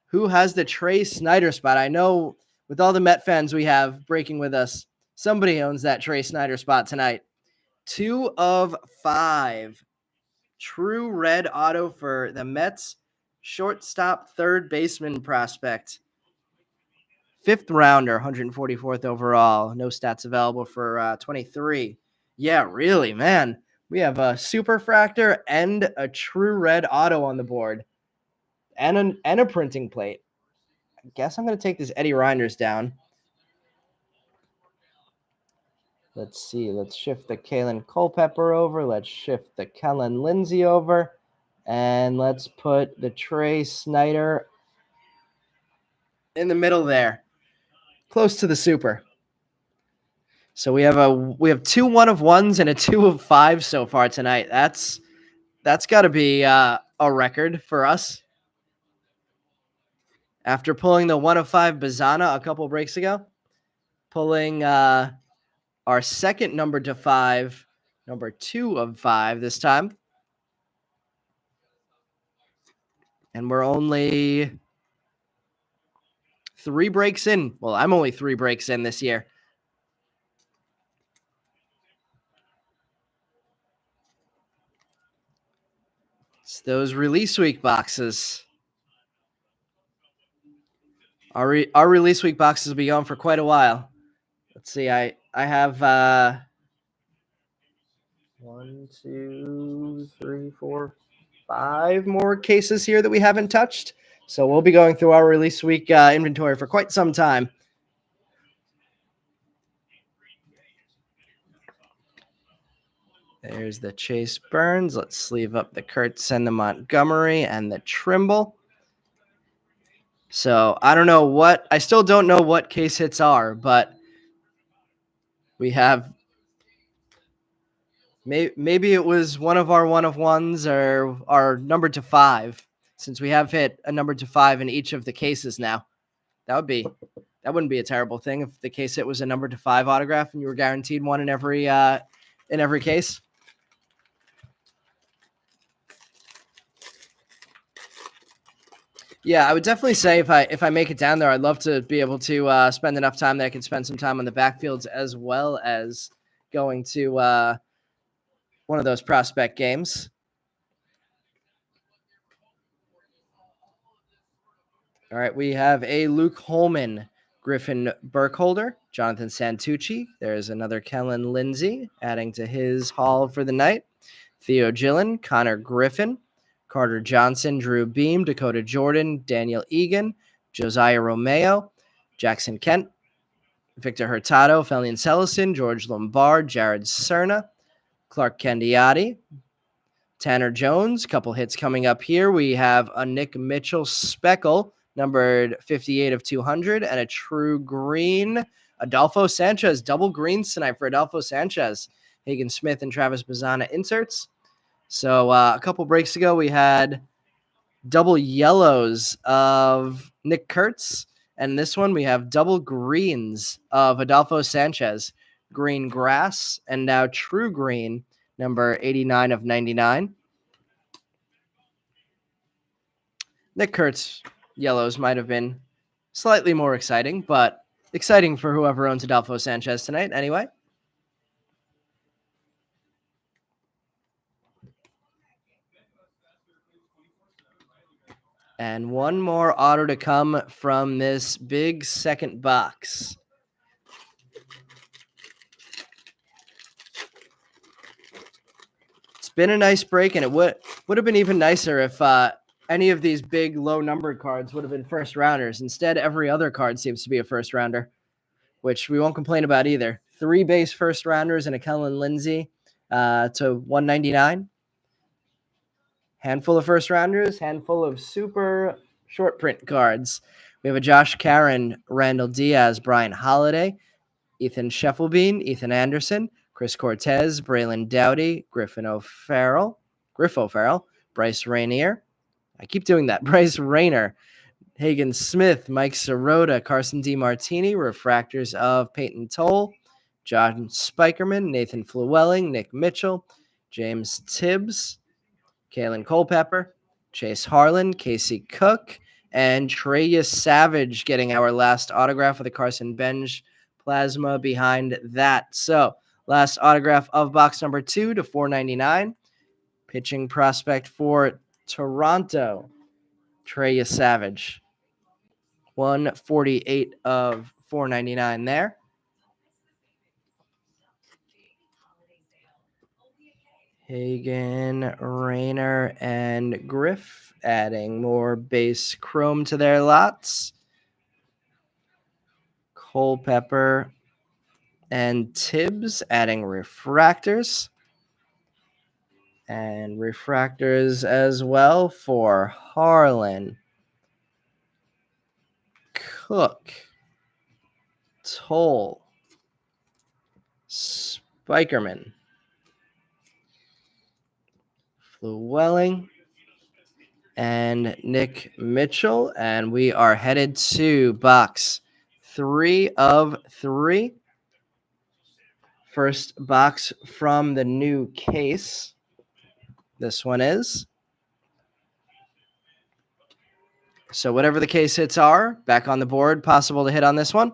Who has the Trey Snyder spot? I know with all the Met fans we have breaking with us, somebody owns that Trey Snyder spot tonight. 2 of 5. True red auto for the Mets shortstop third baseman prospect. 5th rounder, 144th overall. No stats available for 23. Yeah, really, man. We have a superfractor and a true red auto on the board. And a printing plate. I guess I'm going to take this Eddie Reinders down. Let's see. Let's shift the Kalen Culpepper over. Let's shift the Kellen Lindsay over. And let's put the Trey Snyder in the middle there. Close to the super. So we have 2 1-of-1s and a 2 of 5 so far tonight. That's got to be a record for us. After pulling the 1 of 5 Bazana a couple breaks ago, pulling our second number to 5, number 2 of 5 this time. And we're only 3 breaks in. Well, I'm only 3 breaks in this year. It's those release week boxes. Our release week boxes will be on for quite a while. Let's see. I have 1, 2, 3, 4, 5 more cases here that we haven't touched. So we'll be going through our release week inventory for quite some time. There's the Chase Burns. Let's sleeve up the Kurtz and the Montgomery and the Trimble. So I still don't know what case hits are, but we have maybe it was one of our 1-of-1s or our number to 5, since we have hit a number to 5 in each of the cases now. That wouldn't be a terrible thing if the case hit was a number to 5 autograph and you were guaranteed one in every case. Yeah, I would definitely say if I make it down there, I'd love to be able to spend enough time that I can spend some time on the backfields as well as going to one of those prospect games. All right, we have a Luke Holman, Griffin Burkholder, Jonathan Santucci. There's another Kellen Lindsay adding to his haul for the night. Theo Gillen, Connor Griffin, Carter Johnson, Drew Beam, Dakota Jordan, Daniel Egan, Josiah Romeo, Jackson Kent, Victor Hurtado, Felian Sellison, George Lombard, Jared Cerna, Clark Candiati, Tanner Jones. Couple hits coming up here. We have a Nick Mitchell Speckle, numbered 58 of 200, and a true green Adolfo Sanchez. Double greens tonight for Adolfo Sanchez. Hagen Smith and Travis Bazzana inserts. So a couple breaks ago, we had double yellows of Nick Kurtz. And this one, we have double greens of Adolfo Sanchez. Green grass, and now true green, number 89 of 99. Nick Kurtz yellows might have been slightly more exciting, but exciting for whoever owns Adolfo Sanchez tonight anyway. And one more auto to come from this big second box. It's been a nice break, and it would have been even nicer if any of these big low-numbered cards would have been first-rounders. Instead, every other card seems to be a first-rounder, which we won't complain about either. 3 base first-rounders and a Kellen Lindsay to 199. Handful of first-rounders, handful of super short print cards. We have a Josh Caron, Randall Diaz, Brian Holiday, Ethan Scheffelbein, Ethan Anderson, Chris Cortez, Braylon Dowdy, Griff O'Farrell, Bryce Rainier. I keep doing that. Bryce Rayner, Hagen Smith, Mike Sirota, Carson DiMartini, refractors of Peyton Toll, John Spikerman, Nathan Flewelling, Nick Mitchell, James Tibbs, Kalen Culpepper, Chase Harlan, Casey Cook, and Treya Savage getting our last autograph with the Carson Bench plasma behind that. So last autograph of box number 2 to 499. Pitching prospect for Toronto, Treya Savage. 148 of 499 there. Hagen, Rayner, and Griff adding more base chrome to their lots. Culpepper and Tibbs adding refractors. And refractors as well for Harlan, Cook, Toll, Spikerman, Flewelling, and Nick Mitchell. And we are headed to box 3 of 3. First box from the new case. This one is. So whatever the case hits are, back on the board, possible to hit on this one.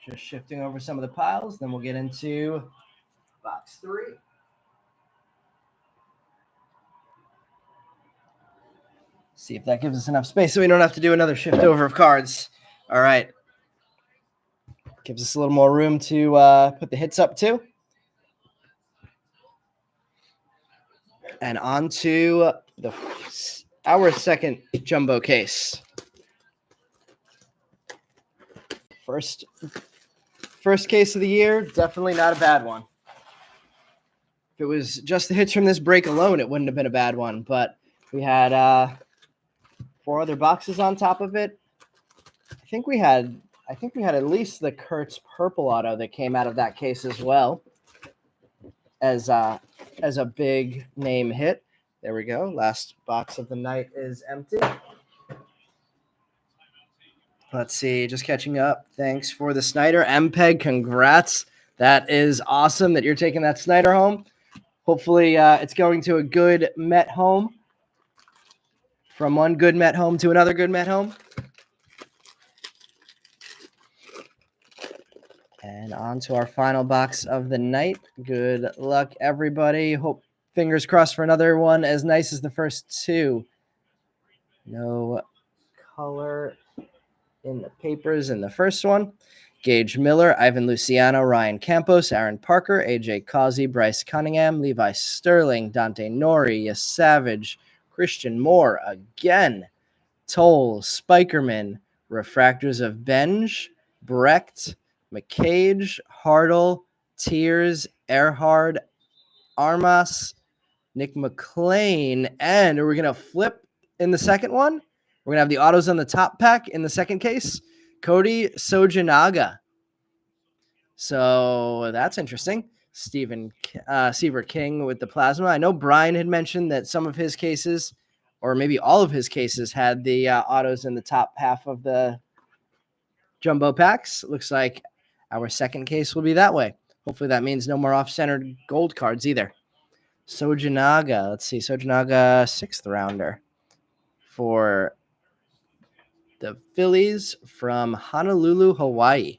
Just shifting over some of the piles, then we'll get into box 3. See if that gives us enough space so we don't have to do another shift over of cards. All right. Gives us a little more room to put the hits up too. And on to our second jumbo case. First case of the year, definitely not a bad one. If it was just the hits from this break alone, it wouldn't have been a bad one. But we had 4 other boxes on top of it. I think we had at least the Kurtz purple auto that came out of that case as well as a big name hit. There we go. Last box of the night is empty. Let's see. Just catching up. Thanks for the Snyder. MPEG, congrats. That is awesome that you're taking that Snyder home. Hopefully, it's going to a good Met home. From one good Met home to another good Met home. And on to our final box of the night. Good luck, everybody. Hope fingers crossed for another one as nice as the first two. No color in the papers in the first one. Gage Miller, Ivan Luciano, Ryan Campos, Aaron Parker, AJ Causey, Bryce Cunningham, Levi Sterling, Dante Nori, Savage, Christian Moore again, Toll, Spikerman, Refractors of Benj, Brecht, McCage, Hartle, Tears, Erhard, Armas, Nick McLean, and are we going to flip in the second one? We're going to have the autos on the top pack in the second case. Cody Sojinaga. So that's interesting. Seaver King with the plasma. I know Brian had mentioned that some of his cases, or maybe all of his cases, had the autos in the top half of the jumbo packs. Looks like our second case will be that way. Hopefully that means no more off-centered gold cards either. Sojinaga. Let's see. Sojinaga, 6th rounder for the Phillies from Honolulu, Hawaii.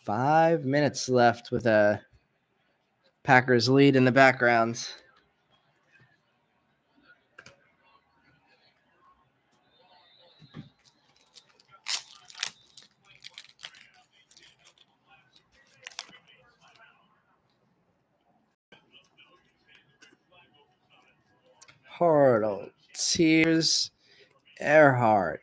Five minutes left with a Packers lead in the background. Hartle, Tears, Earhart.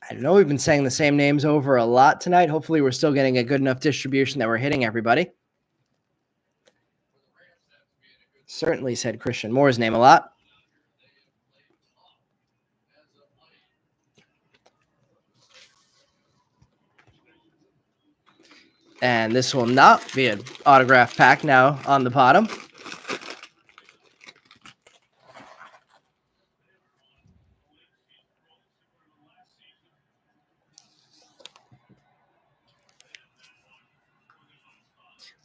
I know we've been saying the same names over a lot tonight. Hopefully we're still getting a good enough distribution that we're hitting everybody. Certainly said Christian Moore's name a lot. And this will not be an autograph pack now on the bottom.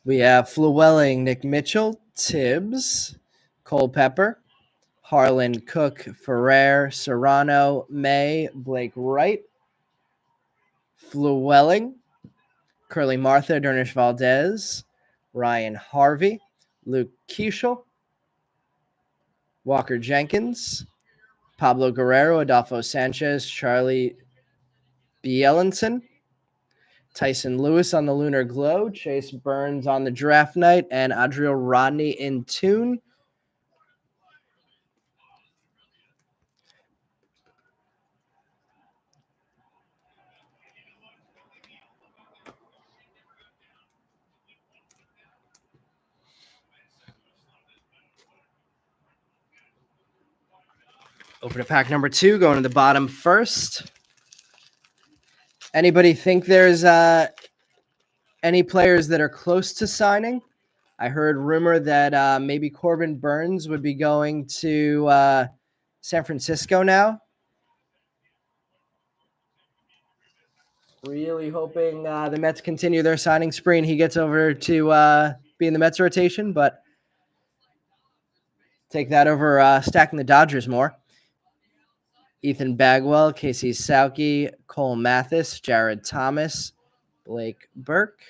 We have Flewelling, Nick Mitchell, Tibbs, Culpepper, Harlan, Cook, Ferrer, Serrano, May, Blake Wright, Flewelling, Curly Martha, Dernish Valdez, Ryan Harvey, Luke Keeschel, Walker Jenkins, Pablo Guerrero, Adolfo Sanchez, Charlie Bielenson, Tyson Lewis on the Lunar Glow, Chase Burns on the Draft Night, and Adriel Rodney in tune. Over to pack number 2, going to the bottom first. Anybody think there's any players that are close to signing? I heard rumor that maybe Corbin Burns would be going to San Francisco now. Really hoping the Mets continue their signing spree and he gets over to be in the Mets rotation, but take that over stacking the Dodgers more. Ethan Bagwell, Casey Sauke, Cole Mathis, Jared Thomas, Blake Burke,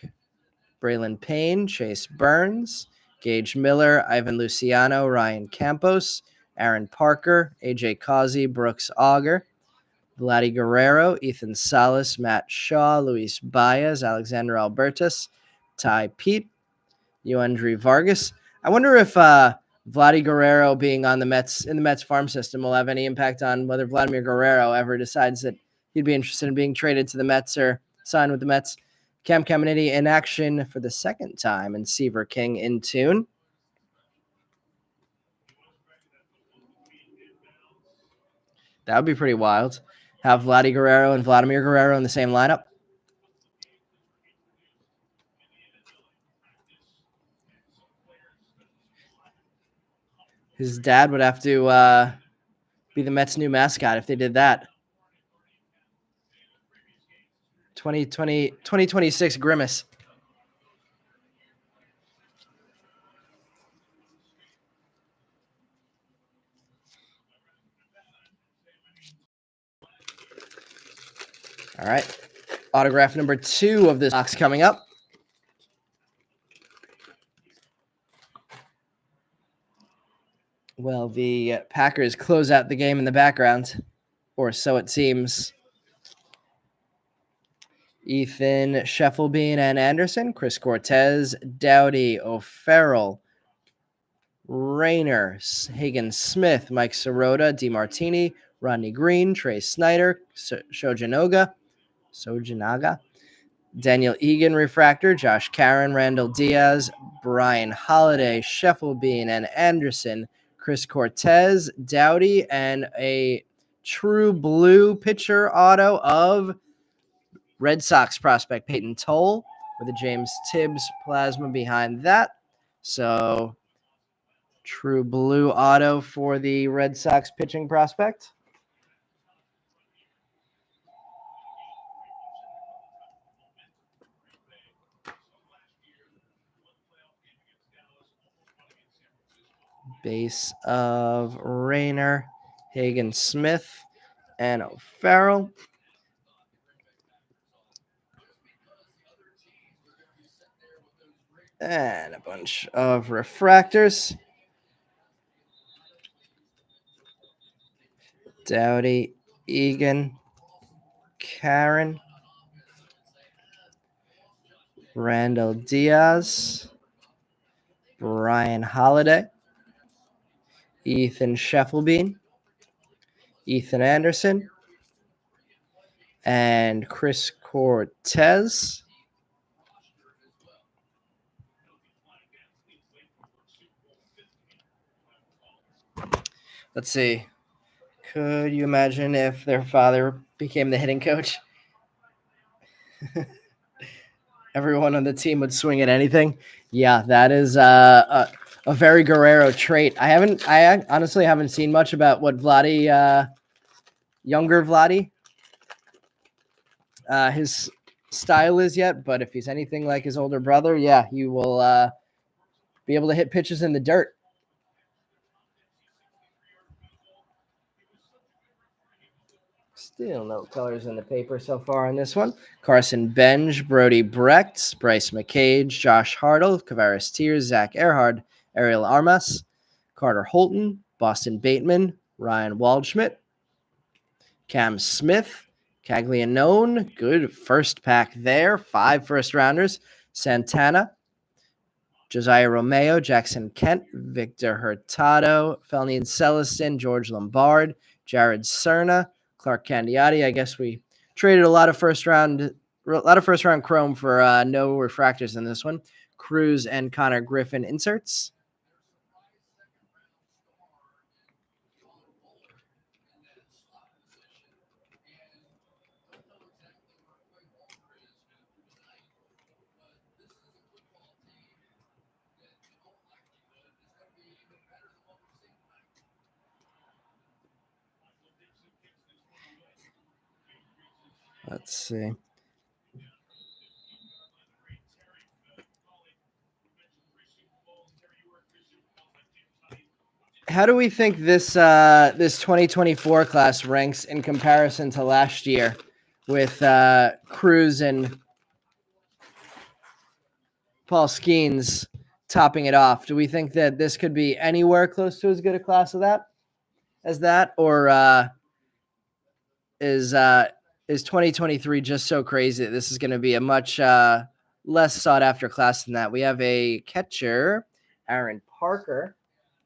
Braylon Payne, Chase Burns, Gage Miller, Ivan Luciano, Ryan Campos, Aaron Parker, AJ Causey, Brooks Auger, Vladdy Guerrero, Ethan Salas, Matt Shaw, Luis Baez, Alexander Albertus, Ty Pete, Yoendry Vargas. I wonder if Vladdy Guerrero being on the Mets in the Mets farm system will have any impact on whether Vladimir Guerrero ever decides that he'd be interested in being traded to the Mets or sign with the Mets. Cam Caminiti in action for the second time, and Seaver King in tune. That would be pretty wild. Have Vladdy Guerrero and Vladimir Guerrero in the same lineup. His dad would have to be the Mets' new mascot if they did that. 2026 Grimace. All right. Autograph number 2 of this box coming up. Well, the Packers close out the game in the background, or so it seems. Ethan Scheffelbein and Anderson, Chris Cortez, Dowdy, O'Farrell, Rayner, Hagen Smith, Mike Sirota, DeMartini, Rodney Green, Trey Snyder, Shojanaga, Daniel Egan refractor, Josh Caron, Randall Diaz, Brian Holiday, Scheffelbein and Anderson, Chris Cortez, Dowdy, and a true blue pitcher auto of Red Sox prospect Peyton Toll with a James Tibbs plasma behind that. So true blue auto for the Red Sox pitching prospect. Base of Rayner, Hagen Smith, and O'Farrell. And a bunch of refractors. Dowdy, Egan, Caron, Randall Diaz, Brian Holiday, Ethan Scheffelbein, Ethan Anderson, and Chris Cortez. Let's see. Could you imagine if their father became the hitting coach? Everyone on the team would swing at anything. Yeah, that is a very Guerrero trait. I honestly haven't seen much about what Vladdy, younger Vladdy, his style is yet. But if he's anything like his older brother, yeah, he will be able to hit pitches in the dirt. Still no colors in the paper so far on this one. Carson Benj, Brody Brecht, Bryce McCage, Josh Hartle, Kavaris Tears, Zach Earhart, Ariel Armas, Carter Holton, Boston Bateman, Ryan Waldschmidt, Cam Smith, Caglianone, good first pack there. 5 first-rounders. Santana, Josiah Romeo, Jackson Kent, Victor Hurtado, Felnian Celestin, George Lombard, Jared Cerna, Clark Candiotti. I guess we traded a lot of first round chrome for no refractors in this one. Cruz and Connor Griffin inserts. Let's see. How do we think this 2024 class ranks in comparison to last year with Cruz and Paul Skeens topping it off? Do we think that this could be anywhere close to as good a class as that, or is 2023 just so crazy that this is going to be a much less sought after class than that? We have a catcher, Aaron Parker,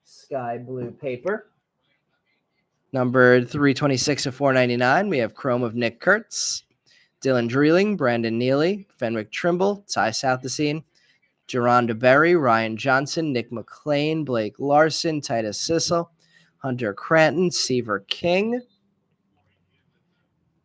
sky blue paper, numbered 326 of 499. We have chrome of Nick Kurtz, Dylan Dreeling, Brandon Neely, Fenwick Trimble, Ty Southesine, Jerron Berry, Ryan Johnson, Nick McLean, Blake Larson, Titus Sissel, Hunter Cranton, Seaver King.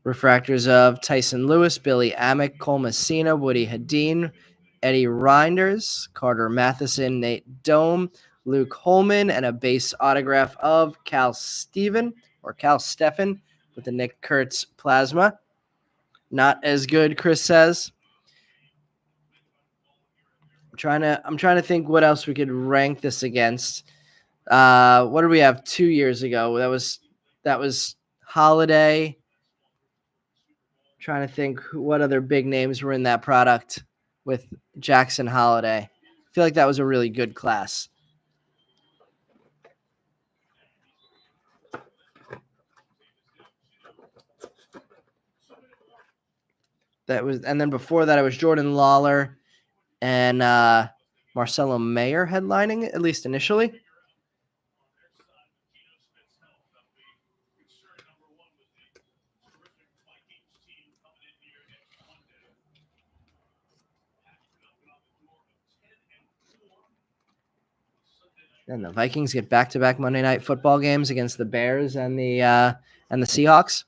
Refractors of Tyson Lewis, Billy Amick, Cole Messina, Woody Hadeen, Eddie Reinders, Carter Matheson, Nate Dome, Luke Holman, and a base autograph of Cal Steffen with the Nick Kurtz plasma. Not as good, Chris says. I'm trying to think what else we could rank this against. What did we have 2 years ago? That was Holiday. Trying to think what other big names were in that product with Jackson Holiday. I feel like that was a really good class. And then before that, it was Jordan Lawler and Marcelo Mayer headlining, at least initially. And the Vikings get back-to-back Monday Night Football games against the Bears and the Seahawks.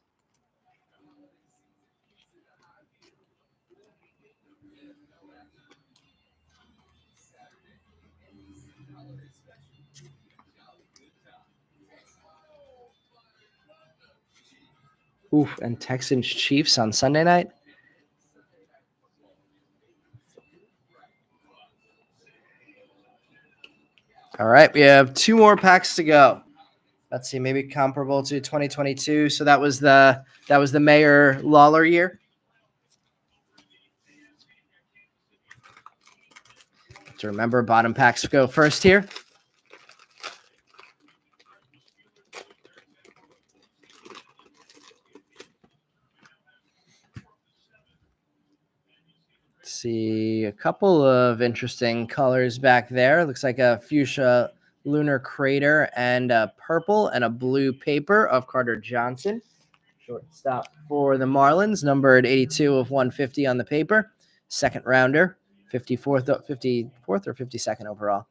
Oof, and Texans Chiefs on Sunday night. All right, we have 2 more packs to go. Let's see, maybe comparable to 2022. So that was the Mayer Lawler year. To remember, bottom packs go first here. See a couple of interesting colors back there. Looks like a fuchsia lunar crater and a purple and a blue paper of Carter Johnson. Shortstop for the Marlins, numbered 82 of 150 on the paper. Second rounder, 54th or 52nd overall.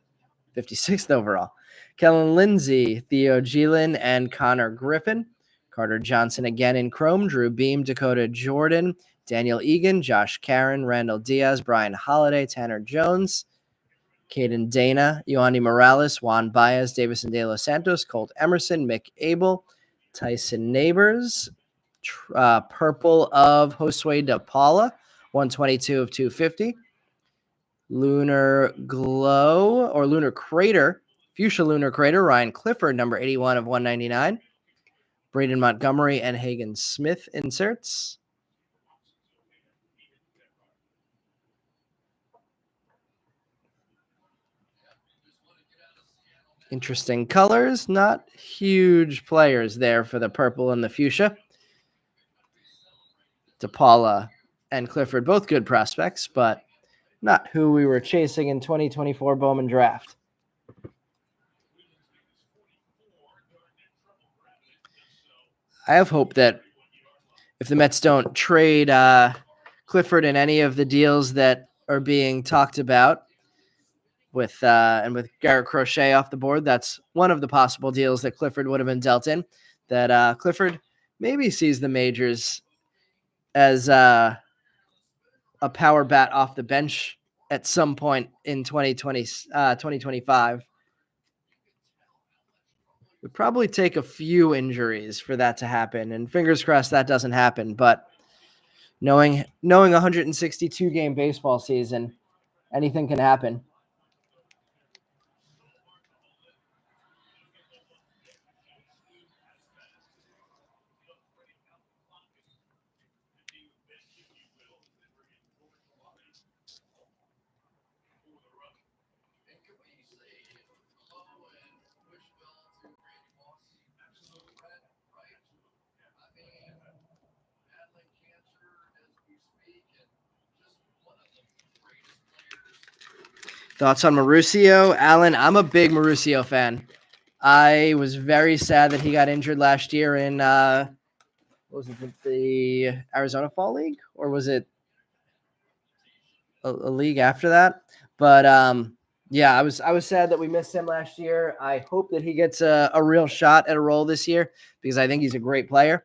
56th overall. Kellen Lindsay, Theo Gielan, and Connor Griffin. Carter Johnson again in chrome. Drew Beam, Dakota Jordan, Daniel Egan, Josh Caron, Randall Diaz, Brian Holiday, Tanner Jones, Caden Dana, Yohandy Morales, Juan Baez, Davison De Los Santos, Colt Emerson, Mick Abel, Tyson Neighbors, purple of Josue De Paula, 122 of 250. Lunar Glow or Lunar Crater, Fuchsia Lunar Crater, Ryan Clifford, number 81 of 199. Braden Montgomery and Hagen Smith inserts. Interesting colors, not huge players there for the purple and the fuchsia. DePaula and Clifford, both good prospects, but not who we were chasing in 2024 Bowman draft. I have hope that if the Mets don't trade Clifford in any of the deals that are being talked about with Garrett Crochet off the board, that's one of the possible deals that Clifford would have been dealt in, that Clifford maybe sees the majors as a power bat off the bench at some point in 2025. Would probably take a few injuries for that to happen, and fingers crossed that doesn't happen. But knowing 162 game baseball season, anything can happen. Thoughts on Mauricio? Alan, I'm a big Mauricio fan. I was very sad that he got injured last year in was it the Arizona Fall League, or was it a league after that? But yeah, I was sad that we missed him last year. I hope that he gets a real shot at a role this year because I think he's a great player.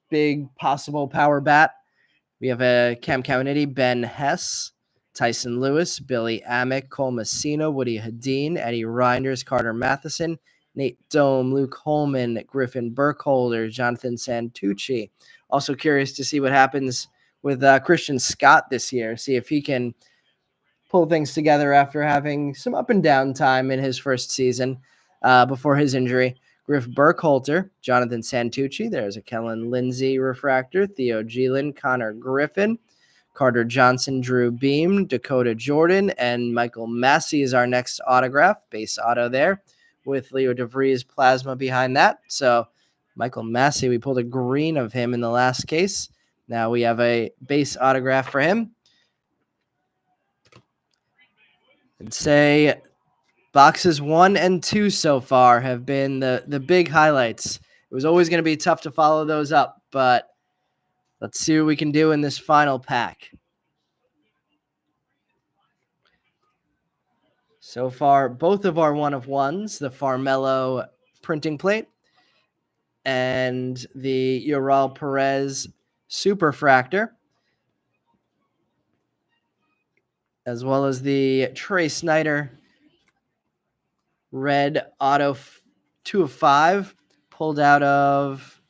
Big possible power bat. We have a Cam Caminiti, Ben Hess, Tyson Lewis, Billy Amick, Cole Messina, Woody Hadeen, Eddie Reinders, Carter Matheson, Nate Dome, Luke Holman, Griffin Burkholder, Jonathan Santucci. Also curious to see what happens with Christian Scott this year, see if he can pull things together after having some up and down time in his first season before his injury. Griff Burkholder, Jonathan Santucci, there's a Kellen Lindsay refractor, Theo Geelan, Connor Griffin, Carter Johnson, Drew Beam, Dakota Jordan, and Michael Massey is our next autograph, base auto there, with Leo DeVries plasma behind that. So Michael Massey, we pulled a green of him in the last case. Now we have a base autograph for him. I'd say boxes 1 and 2 so far have been the big highlights. It was always going to be tough to follow those up, but let's see what we can do in this final pack. So far, both of our 1-of-1s, the Farmello printing plate and the Ural Perez Superfractor, as well as the Trey Snyder red auto 2-of-5, pulled out of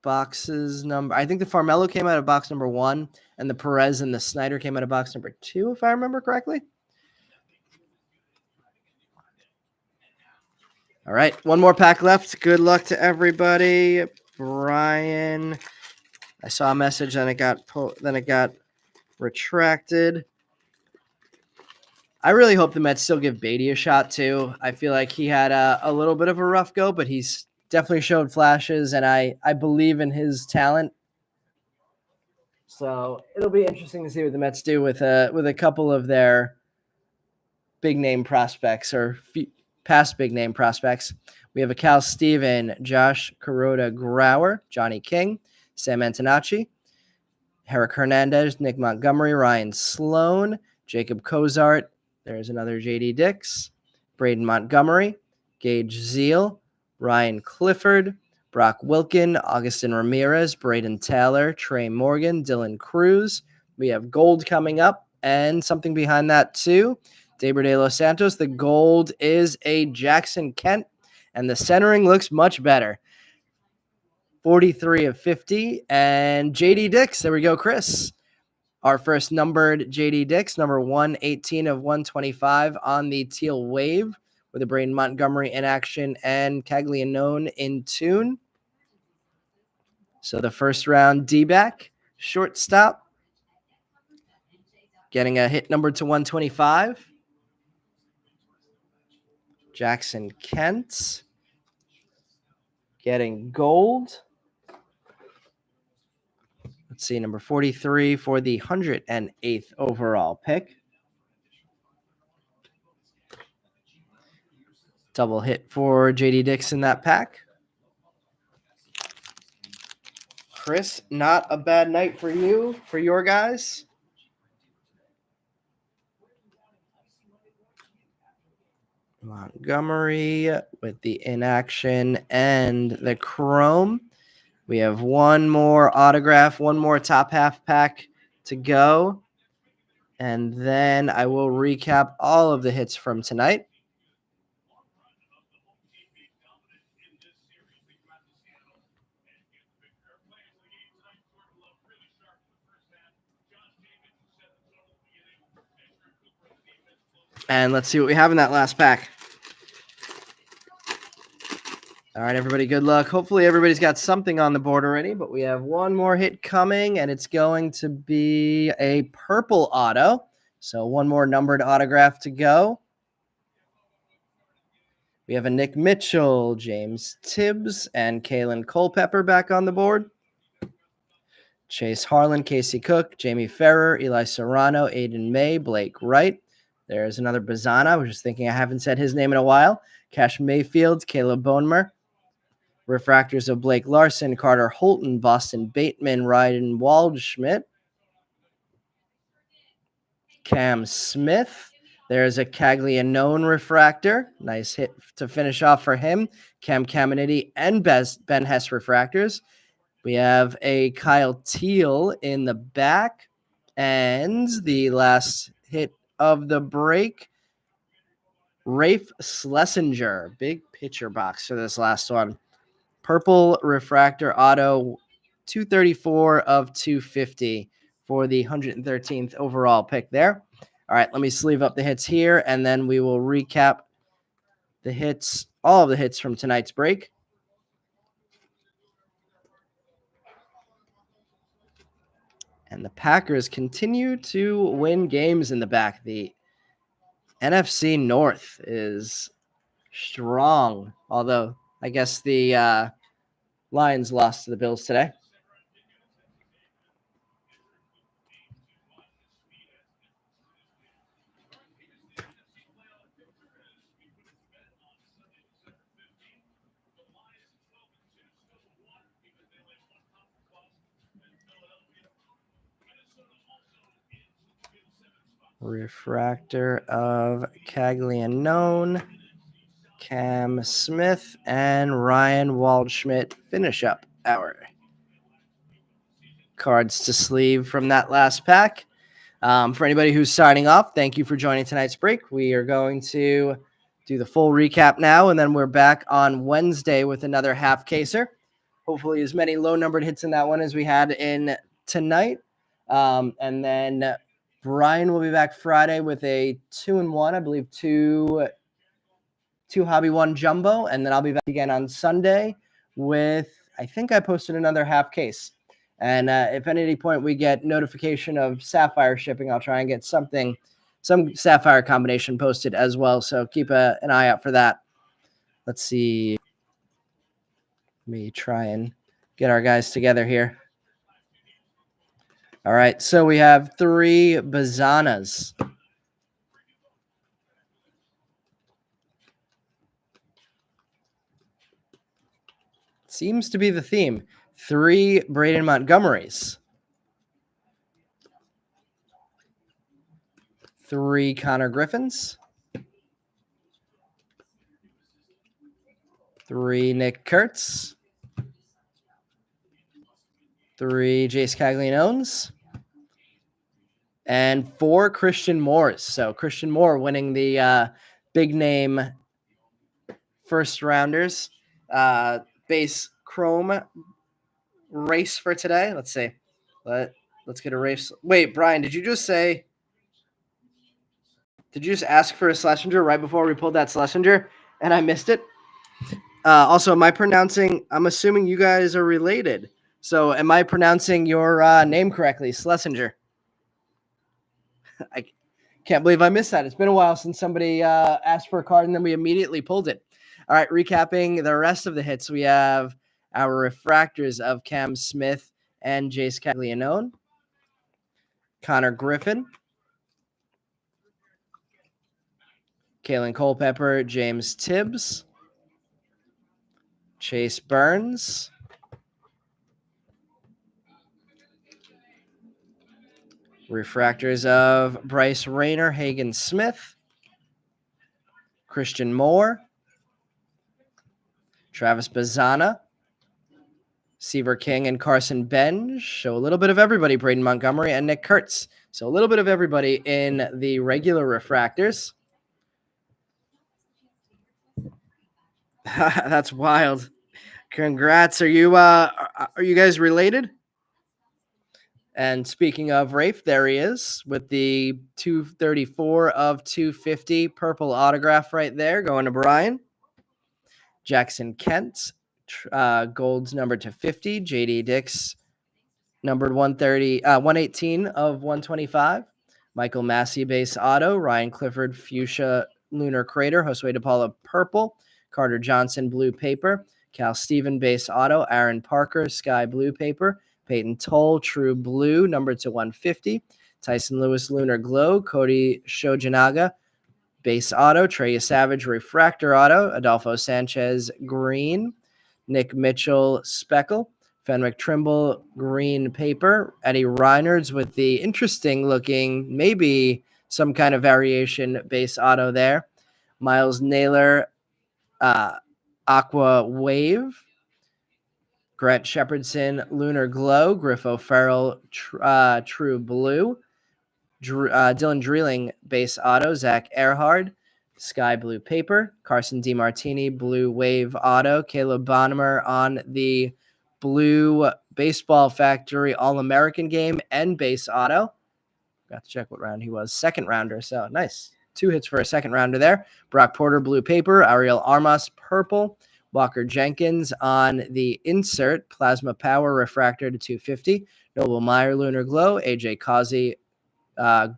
boxes number, I think the Farmello came out of box number 1, and the Perez and the Snyder came out of box number 2, if I remember correctly. All right, one more pack left. Good luck to everybody. Brian, I saw a message, and it got retracted. I really hope the Mets still give Beatty a shot too. I feel like he had a little bit of a rough go, but he's definitely showed flashes, and I believe in his talent. So it'll be interesting to see what the Mets do with a couple of their big name prospects or past big name prospects. We have a Cal Steven, Josh Kuroda Grauer, Johnny King, Sam Antonacci, Herrick Hernandez, Nick Montgomery, Ryan Sloan, Jacob Cozart. There's another JD Dix, Braden Montgomery, Gage Zeal, Ryan Clifford, Brock Wilkin, Augustin Ramirez, Braden Taylor, Trey Morgan, Dylan Cruz. We have gold coming up and something behind that too. David De Los Santos. The gold is a Jackson Kent, and the centering looks much better. 43 of 50. And JD Dix. There we go, Chris. Our first numbered JD Dix, number 118 of 125 on the teal wave with a Braden Montgomery in action and Caglianone in tune. So the first round D-back, shortstop, getting a hit number to 125. Jackson Kent getting gold. Let's see, number 43 for the 108th overall pick. Double hit for JD Dix in that pack. Chris, not a bad night for you, for your guys. Montgomery with the inaction and the chrome. We have one more autograph, one more top half pack to go. And then I will recap all of the hits from tonight. And let's see what we have in that last pack. All right, everybody, good luck. Hopefully everybody's got something on the board already, but we have one more hit coming, and it's going to be a purple auto. So one more numbered autograph to go. We have a Nick Mitchell, James Tibbs, and Kalen Culpepper back on the board. Chase Harlan, Casey Cook, Jamie Ferrer, Eli Serrano, Aiden May, Blake Wright. There's another Bazana. I was just thinking I haven't said his name in a while. Cash Mayfield, Caleb Bonemer. Refractors of Blake Larson, Carter Holton, Boston Bateman, Ryan Waldschmidt. Cam Smith. There's a Caglianone refractor. Nice hit to finish off for him. Cam Caminiti and Ben Hess refractors. We have a Kyle Teal in the back And the last hit of the break, Rafe Schlesinger. Big pitcher box for this last one. Purple refractor auto, 234 of 250 for the 113th overall pick there. All right, let me sleeve up the hits here, and then we will recap the hits, all of the hits from tonight's break. And the Packers continue to win games in the back. The NFC North is strong, although I guess the Lions lost to the Bills today. Refractor of Caglianone, Cam Smith, and Ryan Waldschmidt finish up our cards to sleeve from that last pack. For anybody who's signing off, thank you for joining tonight's break. We are going to do the full recap now, and then we're back on Wednesday with another half caser. Hopefully as many low-numbered hits in that one as we had in tonight. And then Brian will be back Friday with a 2-in-1, I believe two hobby one jumbo, and then I'll be back again on Sunday with, I think I posted another half case. And if at any point we get notification of Sapphire shipping, I'll try and get some Sapphire combination posted as well. So keep an eye out for that. Let's see. Let me try and get our guys together here. All right, so we have 3 Bazanas. Seems to be the theme. 3 Braden Montgomerys. 3 Connor Griffins. 3 Nick Kurtz. 3 Jace Caglianones. And 4 Christian Moores. So Christian Moore winning the big name first rounders base chrome race for today. Let's see. Let's get a race. Wait, Brian, did you just ask for a Schlesinger right before we pulled that Schlesinger and I missed it? Also, am I pronouncing? I'm assuming you guys are related. So am I pronouncing your name correctly, Schlesinger? I can't believe I missed that. It's been a while since somebody asked for a card and then we immediately pulled it. All right, recapping the rest of the hits, we have our refractors of Cam Smith and Jace Caglianone, Connor Griffin, Kalen Culpepper, James Tibbs, Chase Burns, refractors of Bryce Rayner, Hagen Smith, Christian Moore, Travis Bazana, Seaver King and Carson Benj. So a little bit of everybody, Braden Montgomery and Nick Kurtz. So a little bit of everybody in the regular refractors. That's wild. Congrats. Are you guys related? And speaking of Rafe, there he is with the 234 of 250 purple autograph right there going to Brian. Jackson Kent, gold's numbered to 50. JD Dix, numbered 118 of 125. Michael Massey, base auto. Ryan Clifford, fuchsia lunar crater. Josue DePaula, purple. Carter Johnson, blue paper. Cal Steven, base auto. Aaron Parker, sky blue paper. Peyton Toll, true blue, numbered to 150. Tyson Lewis, lunar glow. Cody Shojinaga, base auto. Trey Savage, refractor auto. Adolfo Sanchez, green. Nick Mitchell, speckle. Fenwick Trimble, green paper. Eddie Reinards with the interesting looking, maybe some kind of variation base auto there. Miles Naylor, aqua wave. Grant Shepherdson, lunar glow. Griffo Farrell, true blue. Dylan Drilling, base auto. Zach Earhard, sky blue paper. Carson DeMartini, blue wave auto. Caleb Bonnemer on the blue baseball factory All-American game and base auto. Got to check what round he was. Second rounder. So nice. 2 hits for a second rounder there. Brock Porter, blue paper. Ariel Armas, purple. Walker Jenkins on the insert. Plasma Power, refractor to 250. Noble Meyer, lunar glow. AJ Causey,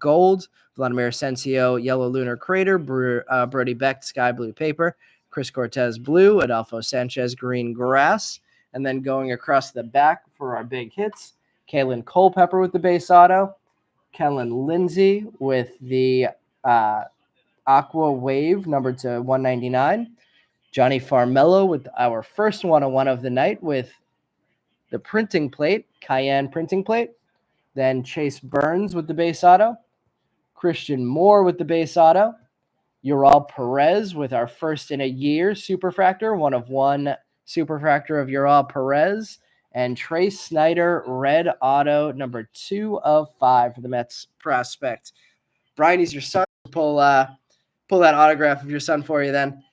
gold. Vladimir Asensio, yellow lunar crater. Brody Beck, sky blue paper. Chris Cortez, blue. Adolfo Sanchez, green grass. And then going across the back for our big hits, Kalen Culpepper with the base auto. Kellen Lindsay with the Aqua Wave, numbered to 199. Johnny Farmello with our first 101 of the night with the printing plate, Cayenne printing plate. Then Chase Burns with the base auto. Christian Moore with the base auto. Ural Perez with our first in a year superfractor, 1 of 1 superfractor of Ural Perez. And Trey Snyder, red auto, number 2 of 5 for the Mets prospect. Brian, he's your son. Pull that autograph of your son for you then.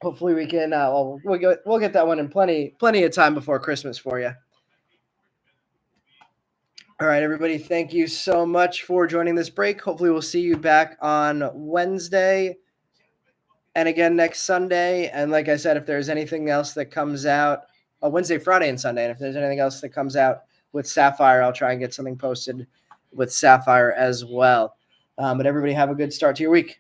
Hopefully we can we'll get that one in plenty of time before Christmas for you. All right, everybody, thank you so much for joining this break. Hopefully we'll see you back on Wednesday and again next Sunday. And like I said, if there's anything else that comes out, Wednesday, Friday, and Sunday, and if there's anything else that comes out with Sapphire, I'll try and get something posted with Sapphire as well. But everybody have a good start to your week.